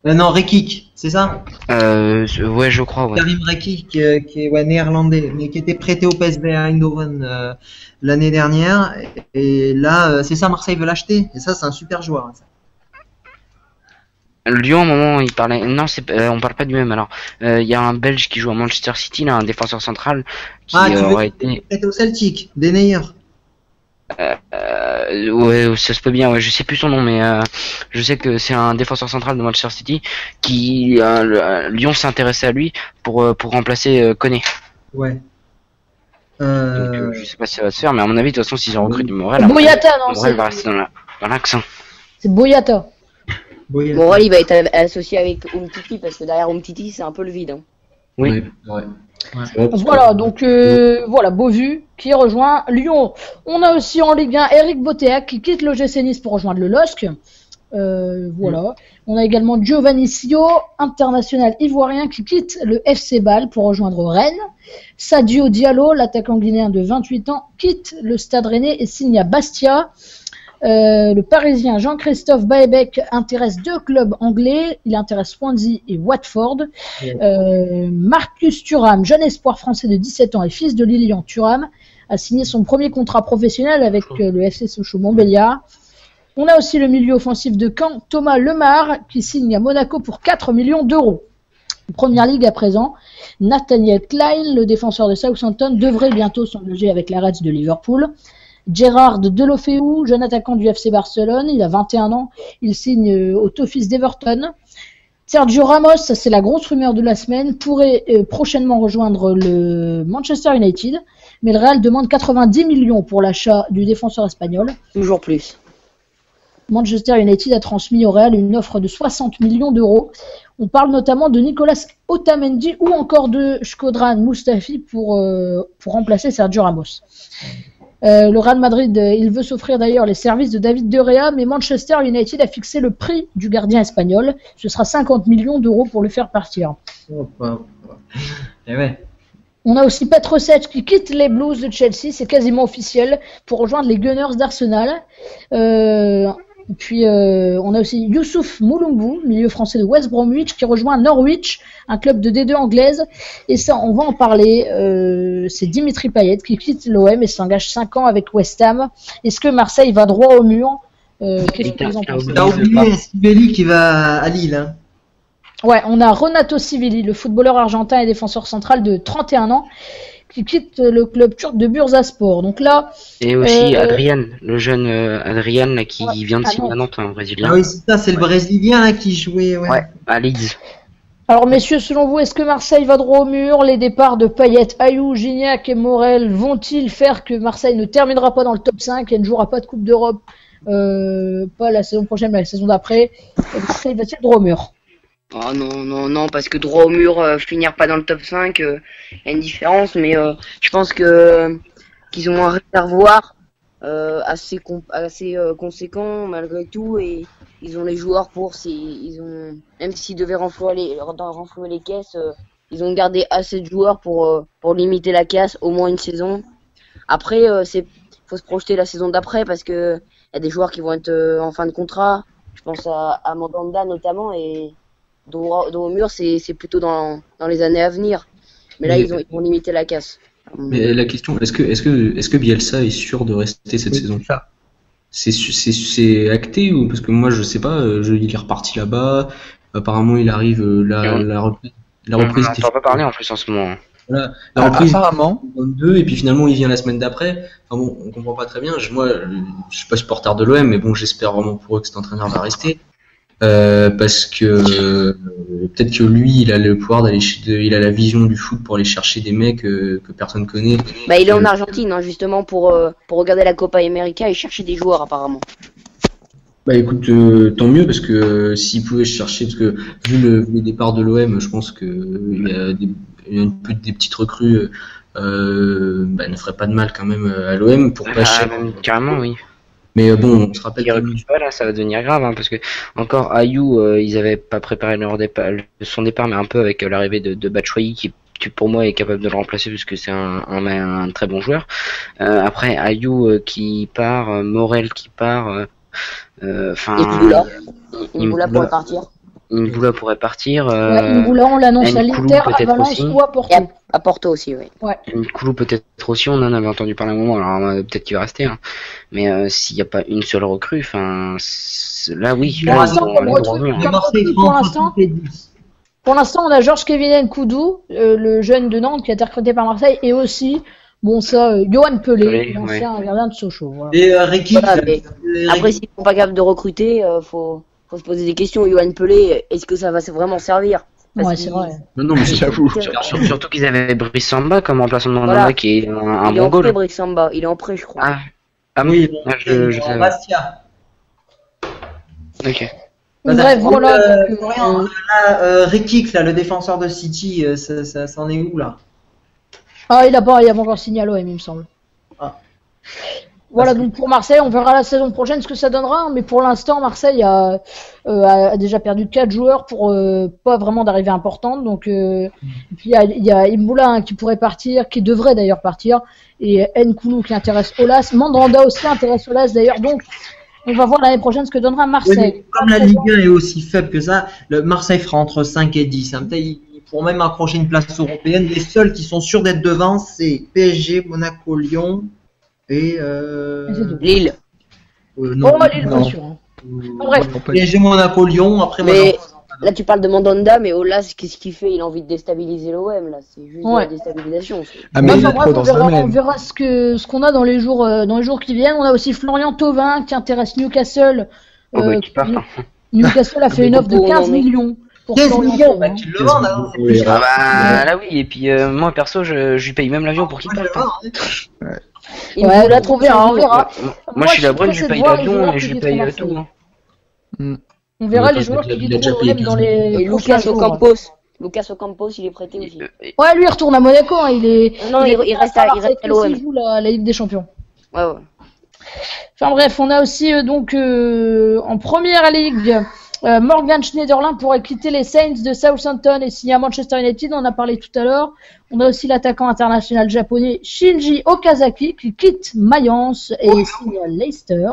Non, Rekik, c'est ça? Ouais, je crois. Ouais. Karim Rekik, qui est néerlandais, mais qui était prêté au PSV Eindhoven l'année dernière. Et là, c'est ça, Marseille veut l'acheter. Et ça, c'est un super joueur. Hein, ça. Lyon, à un moment, il parlait. Non, on parle pas du même. Alors, il y a un Belge qui joue à Manchester City, là, un défenseur central qui aurait été. Prêté au Celtic, Denayer. Ouais, ça se peut bien. Ouais, je sais plus son nom, mais je sais que c'est un défenseur central de Manchester City qui Lyon s'est intéressé à lui pour remplacer Koné. Ouais. Donc, je sais pas si ça va se faire, mais à mon avis, de toute façon, s'ils ont recruté du Morel, Boyata, non, Morel va rester dans l'accent. c'est Boyata. Morel, il va être associé avec Umtiti, parce que derrière Umtiti, c'est un peu le vide. Hein. Oui. Ouais. Voilà, donc voilà, Beauvu qui rejoint Lyon. On a aussi en Ligue 1 Eric Botéac qui quitte l'OGC Nice pour rejoindre le LOSC. Voilà. On a également Giovanni Sio, international ivoirien, qui quitte le FC Bâle pour rejoindre Rennes. Sadio Diallo, l'attaquant guinéen de 28 ans, quitte le Stade Rennais et signe à Bastia. Le Parisien Jean-Christophe Baebec intéresse 2 clubs anglais. Il intéresse Swansea et Watford. Marcus Thuram, jeune espoir français de 17 ans et fils de Lilian Thuram, a signé son premier contrat professionnel avec le FC Sochaux-Montbéliard. On a aussi le milieu offensif de Caen, Thomas Lemar, qui signe à Monaco pour 4 millions d'euros. Première Ligue à présent, Nathaniel Klein, le défenseur de Southampton, devrait bientôt s'engager avec la Reds de Liverpool. Gérard Delofeu, jeune attaquant du FC Barcelone, il a 21 ans, il signe au Toffees d'Everton. Sergio Ramos, ça c'est la grosse rumeur de la semaine, pourrait prochainement rejoindre le Manchester United, mais le Real demande 90 millions pour l'achat du défenseur espagnol. Toujours plus. Manchester United a transmis au Real une offre de 60 millions d'euros. On parle notamment de Nicolas Otamendi ou encore de Shkodran Mustafi pour remplacer Sergio Ramos. Le Real Madrid, il veut s'offrir d'ailleurs les services de David De Gea, mais Manchester United a fixé le prix du gardien espagnol. Ce sera 50 millions d'euros pour le faire partir. Et ouais. On a aussi Petr Cech qui quitte les Blues de Chelsea, c'est quasiment officiel, pour rejoindre les Gunners d'Arsenal. Puis on a aussi Youssouf Moulumbu, milieu français de West Bromwich, qui rejoint Norwich, un club de D2 anglaise. Et ça, on va en parler. C'est Dimitri Payet qui quitte l'OM et s'engage 5 ans avec West Ham. Est-ce que Marseille va droit au mur? Qu'est-ce que vous en pensez? T'as oublié Sibeli qui va à Lille. Hein. Ouais, on a Renato Sivelli, le footballeur argentin et défenseur central de 31 ans, qui quitte le club turc de Bursaspor. Donc là, et aussi Adrian, le jeune Adrian là, qui vient de signer à Nantes, un Brésilien. Ah oui, c'est ça, c'est le Brésilien là, qui jouait. Ouais, à Leeds. Alors messieurs, selon vous, est-ce que Marseille va droit au mur? Les départs de Payet, Ayou, Gignac et Morel vont-ils faire que Marseille ne terminera pas dans le top 5 et ne jouera pas de Coupe d'Europe pas la saison prochaine, mais la saison d'après? Marseille va-t-il droit au mur? Oh non, parce que droit au mur, finir pas dans le top 5, y a une différence, mais je pense qu'ils ont un réservoir assez conséquent malgré tout, et ils ont les joueurs pour, même s'ils devaient renflouer les caisses, ils ont gardé assez de joueurs pour limiter la casse au moins une saison. Après, faut se projeter la saison d'après, parce que y a des joueurs qui vont être en fin de contrat. Je pense à Mandanda notamment, et dos au mur, c'est plutôt dans les années à venir. Mais là, ils vont limiter la casse. Mais la question, est-ce que Bielsa est sûr de rester cette saison? C'est acté, ou parce que moi je sais pas, il est reparti là-bas. Apparemment, il arrive la reprise. On n'entend pas parler en plus en ce moment. Voilà. La reprise, Apparemment, 22 et puis finalement il vient la semaine d'après. Enfin bon, on comprend pas très bien. Moi, je suis pas supporter de l'OM, mais bon, j'espère vraiment pour eux que cet entraîneur va rester. Parce que peut-être que lui, il a le pouvoir il a la vision du foot pour aller chercher des mecs que personne connaît. Bah, il est en Argentine, hein, justement, pour regarder la Copa América et chercher des joueurs, apparemment. Bah écoute, tant mieux parce que s'il pouvait chercher, parce que vu les départs de l'OM, je pense que il y a des petites recrues ne ferait pas de mal quand même à l'OM pour pas cher. Carrément, oui. Mais bon, on se rappelle Ils recrutent pas là, ça va devenir grave, hein, parce que encore Ayou, ils avaient pas préparé son départ, mais un peu avec l'arrivée de Batshuayi qui pour moi est capable de le remplacer parce que c'est un très bon joueur. Après Ayou qui part, Morel qui part, enfin. Imboula pourrait partir. Imboula pourrait partir. Imboula, on l'annonce à Nkoulou l'Inter, à peut-être Valence aussi. ou à Porto. Et à Porto aussi, oui. Nkoulou peut-être aussi, on en avait entendu parler à un moment, alors peut-être qu'il va rester. Hein. Mais s'il n'y a pas une seule recrue, enfin là oui. Pour Là, l'instant, ils vont comme recrue, revenir, hein. comme recrue, pour l'instant, on a Georges Kevin Nkoudou, le jeune de Nantes qui a été recruté par Marseille, et aussi, bon ça, Johan Pelé, l'ancien gardien de Sochaux. Voilà. Et Ricky. Voilà, mais après, s'ils sont pas capables de recruter, faut se poser des questions. Johan Pelé, est-ce que ça va vraiment servir? Ouais, c'est vrai. Non, mais j'avoue. Surtout qu'ils avaient Brice Samba comme remplaçant de Mandanda Voilà. qui est un Il est bon en prêt, goal. Brice Samba. Il est en prêt, je crois. Ah oui, je savais. Bastia. Ok. Bref, voilà. donc, Florian, là, Rikic, là, le défenseur de City, ça en est où là? Ah, il a pas encore signé à l'OM, il me semble. Ah. Voilà, donc pour Marseille, on verra la saison prochaine ce que ça donnera, mais pour l'instant, Marseille a déjà perdu 4 joueurs pour pas vraiment d'arrivée importante. Donc, et puis il y a Imboula qui pourrait partir, qui devrait d'ailleurs partir, et Nkoulou qui intéresse Olas. Mandanda aussi intéresse Olas d'ailleurs. Donc, on va voir l'année prochaine ce que donnera Marseille. Oui, comme la Ligue 1 est aussi faible que ça, le Marseille fera entre 5 et 10. Hein. Peut-être ils pourront même accrocher une place européenne. Les seuls qui sont sûrs d'être devant, c'est PSG, Monaco, Lyon et Lille. non, Lille, non. pas sûr. Hein. Bref. PSG, Monaco, Lyon. Après, Mais là, tu parles de Mandanda, mais Olas, qu'est-ce qu'il fait? Il a envie de déstabiliser l'OM, là. C'est juste de la déstabilisation. Ah, mais il est Enfin, trop bref, dans sa on domaine. verra ce qu'on a dans les jours qui viennent. On a aussi Florian Thauvin qui intéresse Newcastle. Qui part. Newcastle a fait une offre de 15 millions pour 15 Florian millions, Thauvin. tu le vends, là. Ah bah là oui, et puis moi perso, je lui paye même l'avion pour qu'il parte. Ouais, là, on verra. Moi je suis la bonne, je pressé lui de paye voir les l'avion joueurs et qui je lui quitteront paye Marseille. tout. Hein. On verra Mais les joueurs qui il a déjà quitteront payé l'OM dans 15 les Et prochains Lucas jours. Ocampos. Lucas Ocampos, il est prêté aussi. Ouais, lui il retourne à Monaco. Hein. Non, il reste à l'OM. Il joue la Ligue des Champions. Ouais. Enfin bref, on a aussi en première ligue, Morgan Schneiderlin pourrait quitter les Saints de Southampton et signer à Manchester United, on en a parlé tout à l'heure. On a aussi l'attaquant international japonais Shinji Okazaki qui quitte Mayence et signe à Leicester.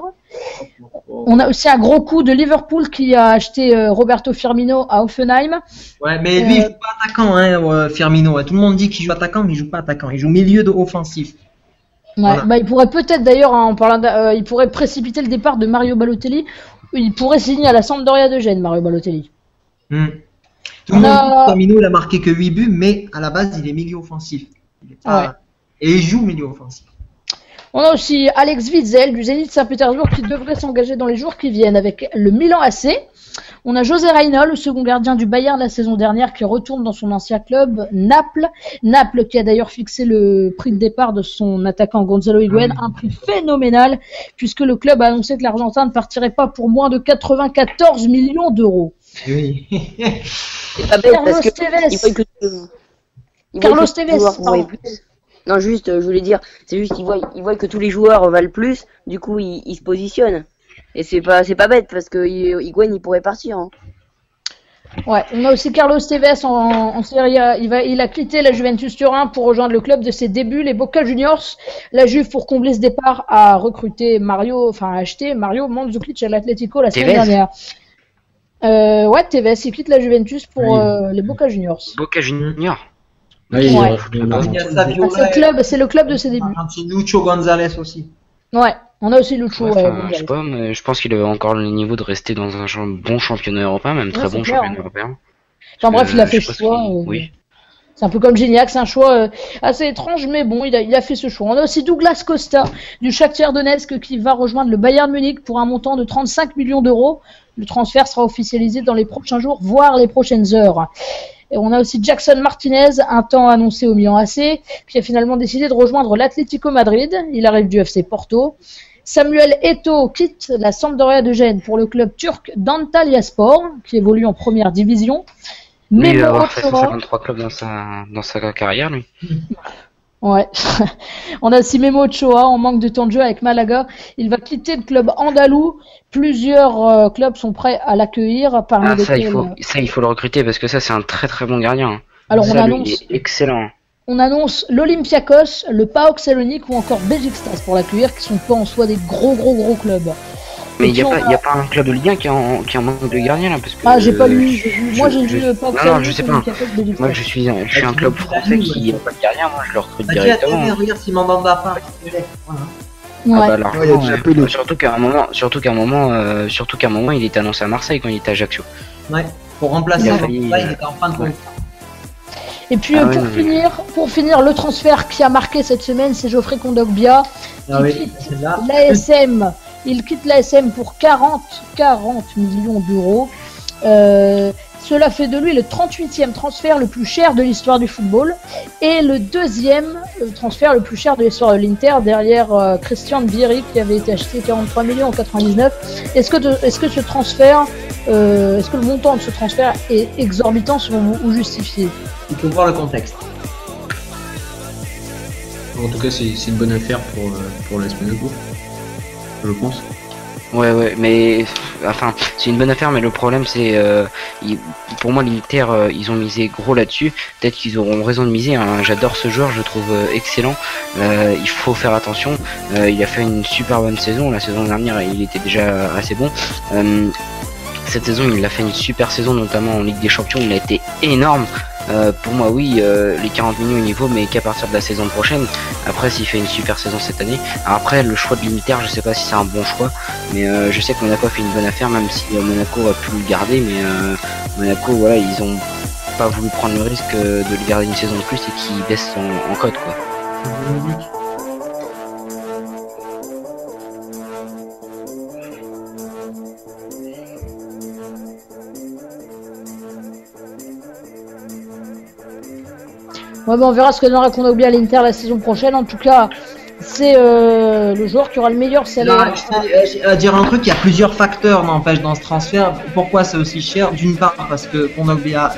On a aussi un gros coup de Liverpool qui a acheté Roberto Firmino à Hoffenheim. Ouais, mais lui, il joue pas attaquant, hein, Firmino. Tout le monde dit qu'il joue attaquant, mais il joue pas attaquant. Il joue milieu offensif. Ouais, Voilà. bah, il pourrait peut-être d'ailleurs, hein, en parlant il pourrait précipiter le départ de Mario Balotelli. Il pourrait signer à la Sampdoria de Gênes, Mario Balotelli. Tout le monde dit que Firmino, il a marqué que 8 buts, mais à la base, il est milieu offensif. Il est pas... Ouais. Et il joue milieu offensif. On a aussi Alex Witzel du Zénith Saint-Pétersbourg qui devrait s'engager dans les jours qui viennent avec le Milan AC. On a José Reina, le second gardien du Bayern la saison dernière, qui retourne dans son ancien club, Naples. Naples qui a d'ailleurs fixé le prix de départ de son attaquant Gonzalo Higuaín, un prix phénoménal, puisque le club a annoncé que l'Argentin ne partirait pas pour moins de 94 millions d'euros. Oui. C'est pas bête Carlos parce que Tevez. Carlos Tevez, pardon. Non, juste, je voulais dire, c'est juste qu'ils voient que tous les joueurs valent plus, du coup, ils se positionnent. Et c'est pas bête parce que Higuaín, il pourrait partir. Hein. Ouais, on a aussi Carlos Tevez en Serie A. Il a quitté la Juventus Turin pour rejoindre le club de ses débuts, les Boca Juniors. La Juve, pour combler ce départ, a acheté Mario Mandzukic à l'Atlético la semaine dernière. Ouais, Tevez, il quitte la Juventus pour les Boca Juniors. Boca Junior. Ouais, Il y a Ah, Saviola c'est le club de ses débuts. et Lucho Gonzalez aussi. Ouais, on a aussi Lucho. Je sais pas, mais je pense qu'il avait encore le niveau de rester dans un bon championnat européen, même très c'est bon clair, championnat européen. Enfin bref, il a fait je le pense choix. Oui. C'est un peu comme Gignac, c'est un choix assez étrange, mais bon, il a fait ce choix. On a aussi Douglas Costa du Shakhtar Donetsk qui va rejoindre le Bayern Munich pour un montant de 35 millions d'euros. Le transfert sera officialisé dans les prochains jours, voire les prochaines heures. Et on a aussi Jackson Martinez, un temps annoncé au Milan AC, qui a finalement décidé de rejoindre l'Atlético Madrid. Il arrive du FC Porto. Samuel Eto'o quitte la Sampdoria de Gênes pour le club turc d'Antalyaspor, qui évolue en première division. Lui, il va Memo avoir fait Ochoa, 153 clubs dans sa carrière, lui. ouais. On a aussi Memo Ochoa en manque de temps de jeu avec Malaga. Il va quitter le club andalou. Plusieurs clubs sont prêts à l'accueillir. Parmi Ah, lesquels... il faut le recruter parce que ça, c'est un très très bon gardien. Hein. Alors Ça, lui, il est excellent. on annonce l'Olympiakos, le PAOK Salonique ou encore Beşiktaş pour l'accueillir, qui sont pas en soi des gros clubs. Mais Et il n'y puis a pas un club de Ligue 1 qui a un manque de gardien là parce que. Ah, j'ai pas lu. Moi, j'ai vu je- le PAOK non, Salonique. je sais pas. Olympiakos, Beşiktaş. Moi, je suis un club français qui n'a pas de gardien. Moi, je le recrute directement. Regarde Simon Bamba pas. Voilà. Ouais. Ah bah, largement, Ouais, il y a déjà peu de- surtout qu'à un moment, il était annoncé à Marseille quand il était à Ajaccio. Ouais. Pour remplacer Il a Bamba, failli, il était en fin de compte. Et puis Ah ouais, non, mais- pour finir, le transfert qui a marqué cette semaine, c'est Geoffrey Kondogbia. Ah qui oui, quitte c'est là. l'ASM. Il quitte l'ASM pour 40 millions d'euros. Cela fait de lui le 38e transfert le plus cher de l'histoire du football et le deuxième transfert le plus cher de l'histoire de l'Inter derrière Christian Vieri qui avait été acheté 43 millions en 99. Est-ce que ce transfert, est-ce que le montant de ce transfert est exorbitant selon vous ou justifié? Il faut voir le contexte. En tout cas, c'est une bonne affaire pour l'AS Monaco, je pense. Ouais, mais enfin, c'est une bonne affaire, mais le problème c'est, pour moi l'Inter, ils ont misé gros là-dessus. Peut-être qu'ils auront raison de miser. Hein. J'adore ce joueur, je le trouve excellent. Il faut faire attention. Il a fait une super bonne saison. La saison dernière, il était déjà assez bon. Cette saison, il a fait une super saison, notamment en Ligue des Champions. Il a été énorme. Pour moi, oui, les 40 millions au niveau, mais qu'à partir de la saison prochaine. Après, s'il fait une super saison cette année. Alors après, le choix de l'Inter, je sais pas si c'est un bon choix, mais je sais que Monaco a fait une bonne affaire, même si Monaco a pu le garder, mais Monaco, voilà, ils ont pas voulu prendre le risque de le garder une saison de plus et qu'il baisse en cote, quoi. Ouais, on verra ce que donnera Kondogbia à l'Inter la saison prochaine. En tout cas, c'est le joueur qui aura le meilleur salaire. À dire un truc, il y a plusieurs facteurs n'empêche dans ce transfert. Pourquoi c'est aussi cher? D'une part parce que Kondogbia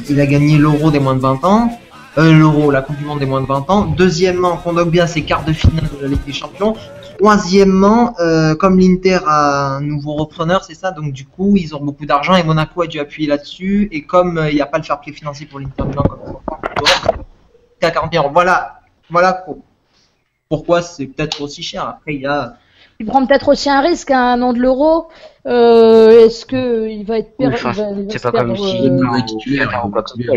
il a gagné l'Euro des moins de 20 ans. L'Euro, la Coupe du Monde des moins de 20 ans. Deuxièmement, Kondogbia c'est quart de finale de la Ligue des Champions. Troisièmement, comme l'Inter a un nouveau repreneur, c'est ça, donc du coup ils ont beaucoup d'argent et Monaco a dû appuyer là-dessus. Et comme il n'y a pas le fair play financier pour l'Inter Milan, comme c'est à 40 millions. Voilà pourquoi c'est peut-être aussi cher. Après il y a. Il prend peut-être aussi un risque à un an de l'Euro. Est-ce que il va être Oui, enfin, c'est pas comme si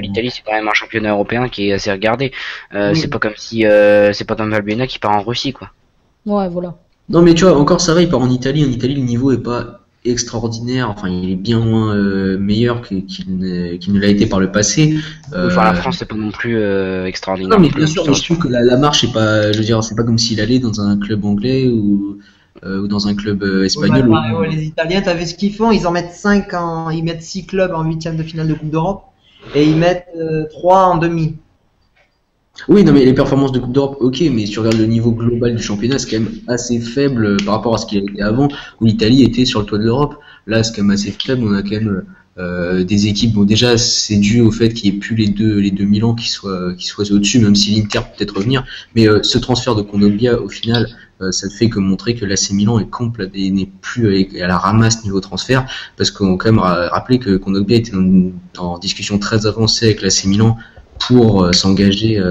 l'Italie c'est quand même un championnat européen qui est assez regardé. Oui. C'est pas comme si c'est pas comme Valbuena qui part en Russie, quoi. Ouais, voilà. Non, mais tu vois, encore ça va, il part en Italie. En Italie, le niveau est pas extraordinaire. Enfin, il est bien moins meilleur qu'il ne l'a été par le passé. Enfin, la France c'est pas non plus extraordinaire. Non, mais bien sûr, mais je trouve que la marche est pas, je veux dire, c'est pas comme s'il allait dans un club anglais ou dans un club espagnol. Ouais, les Italiens, t'as vu ce qu'ils font? Ils en mettent 6 clubs en huitième de finale de Coupe d'Europe et ils mettent 3 en demi. Oui, non, mais les performances de Coupe d'Europe, ok, mais si tu regardes le niveau global du championnat, c'est quand même assez faible par rapport à ce qu'il était avant, où l'Italie était sur le toit de l'Europe. Là, c'est quand même assez faible. On a quand même des équipes. Bon, déjà, c'est dû au fait qu'il n'y ait plus les deux Milan qui soient au-dessus, même si l'Inter peut peut-être revenir. Mais ce transfert de Kondogbia, au final, ça ne fait que montrer que l'AC Milan n'est plus à la ramasse niveau transfert, parce qu'on quand même rappeler que Kondogbia était en discussion très avancée avec l'AC Milan pour s'engager,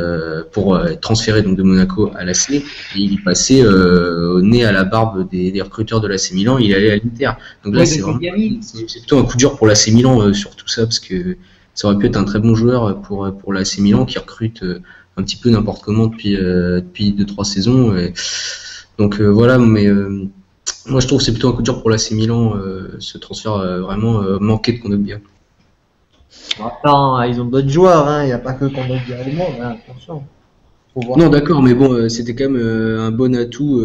pour être transféré donc de Monaco à l'AC, et il est passé au nez à la barbe des recruteurs de l'AC Milan, il allait à l'Inter. Donc là, c'est plutôt un coup dur pour l'AC Milan sur tout ça, parce que ça aurait pu être un très bon joueur pour l'AC Milan qui recrute un petit peu n'importe comment depuis 2-3 saisons. Donc voilà, mais moi je trouve que c'est plutôt un coup dur pour l'AC Milan, ce transfert vraiment manqué de Kondogbia. Attends, ils ont d'autres joueurs, hein. Il n'y a pas que Kondogbia et le monde, hein. Attention. Faut voir. Non, d'accord, mais bon, c'était quand même un bon atout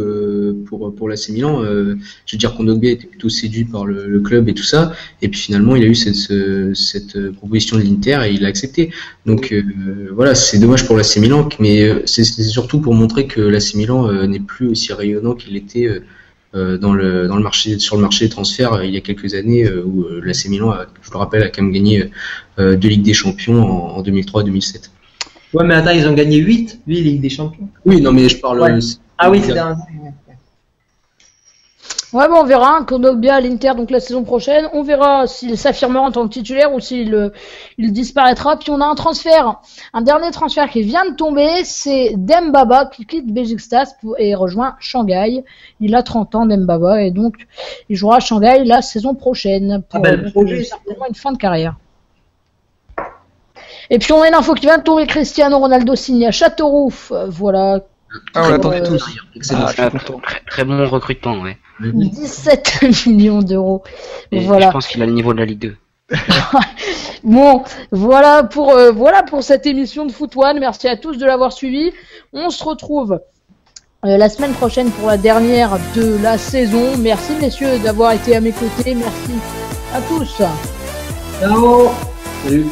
pour l'AC Milan. Je veux dire, Kondogbia était plutôt séduit par le club et tout ça, et puis finalement, il a eu cette proposition de l'Inter et il l'a accepté. Donc voilà, c'est dommage pour l'AC Milan, mais c'est surtout pour montrer que l'AC Milan n'est plus aussi rayonnant qu'il était sur le marché des transferts il y a quelques années, où l'AC Milan, je le rappelle, a quand même gagné 2 Ligues des Champions en 2003-2007. Ouais, mais attends, ils ont gagné 8 Ligues des Champions. Oui, non, mais je parle. Ouais. Ah oui, c'est un. Ouais, bon, on verra. Hein, Kondogbia à l'Inter, donc la saison prochaine. On verra s'il s'affirmera en tant que titulaire ou s'il il disparaîtra. Puis on a un transfert, un dernier transfert qui vient de tomber. C'est Dembaba qui quitte Besiktas et rejoint Shanghai. Il a 30 ans, Dembaba, et donc il jouera à Shanghai la saison prochaine. Pour le projet, certainement une fin de carrière. Et puis on a une info qui vient de tomber, Cristiano Ronaldo signe à Châteauroux, voilà. Ah, on l'attendait tous. Excellent. Ah, je suis content. Très bon recrutement, ouais. 17 millions d'euros. Et Voilà. je pense qu'il a le niveau de la Ligue 2. Bon, voilà pour cette émission de Foot One. Merci à tous de l'avoir suivi. On se retrouve la semaine prochaine pour la dernière de la saison. Merci messieurs d'avoir été à mes côtés. Merci à tous. Ciao. Salut.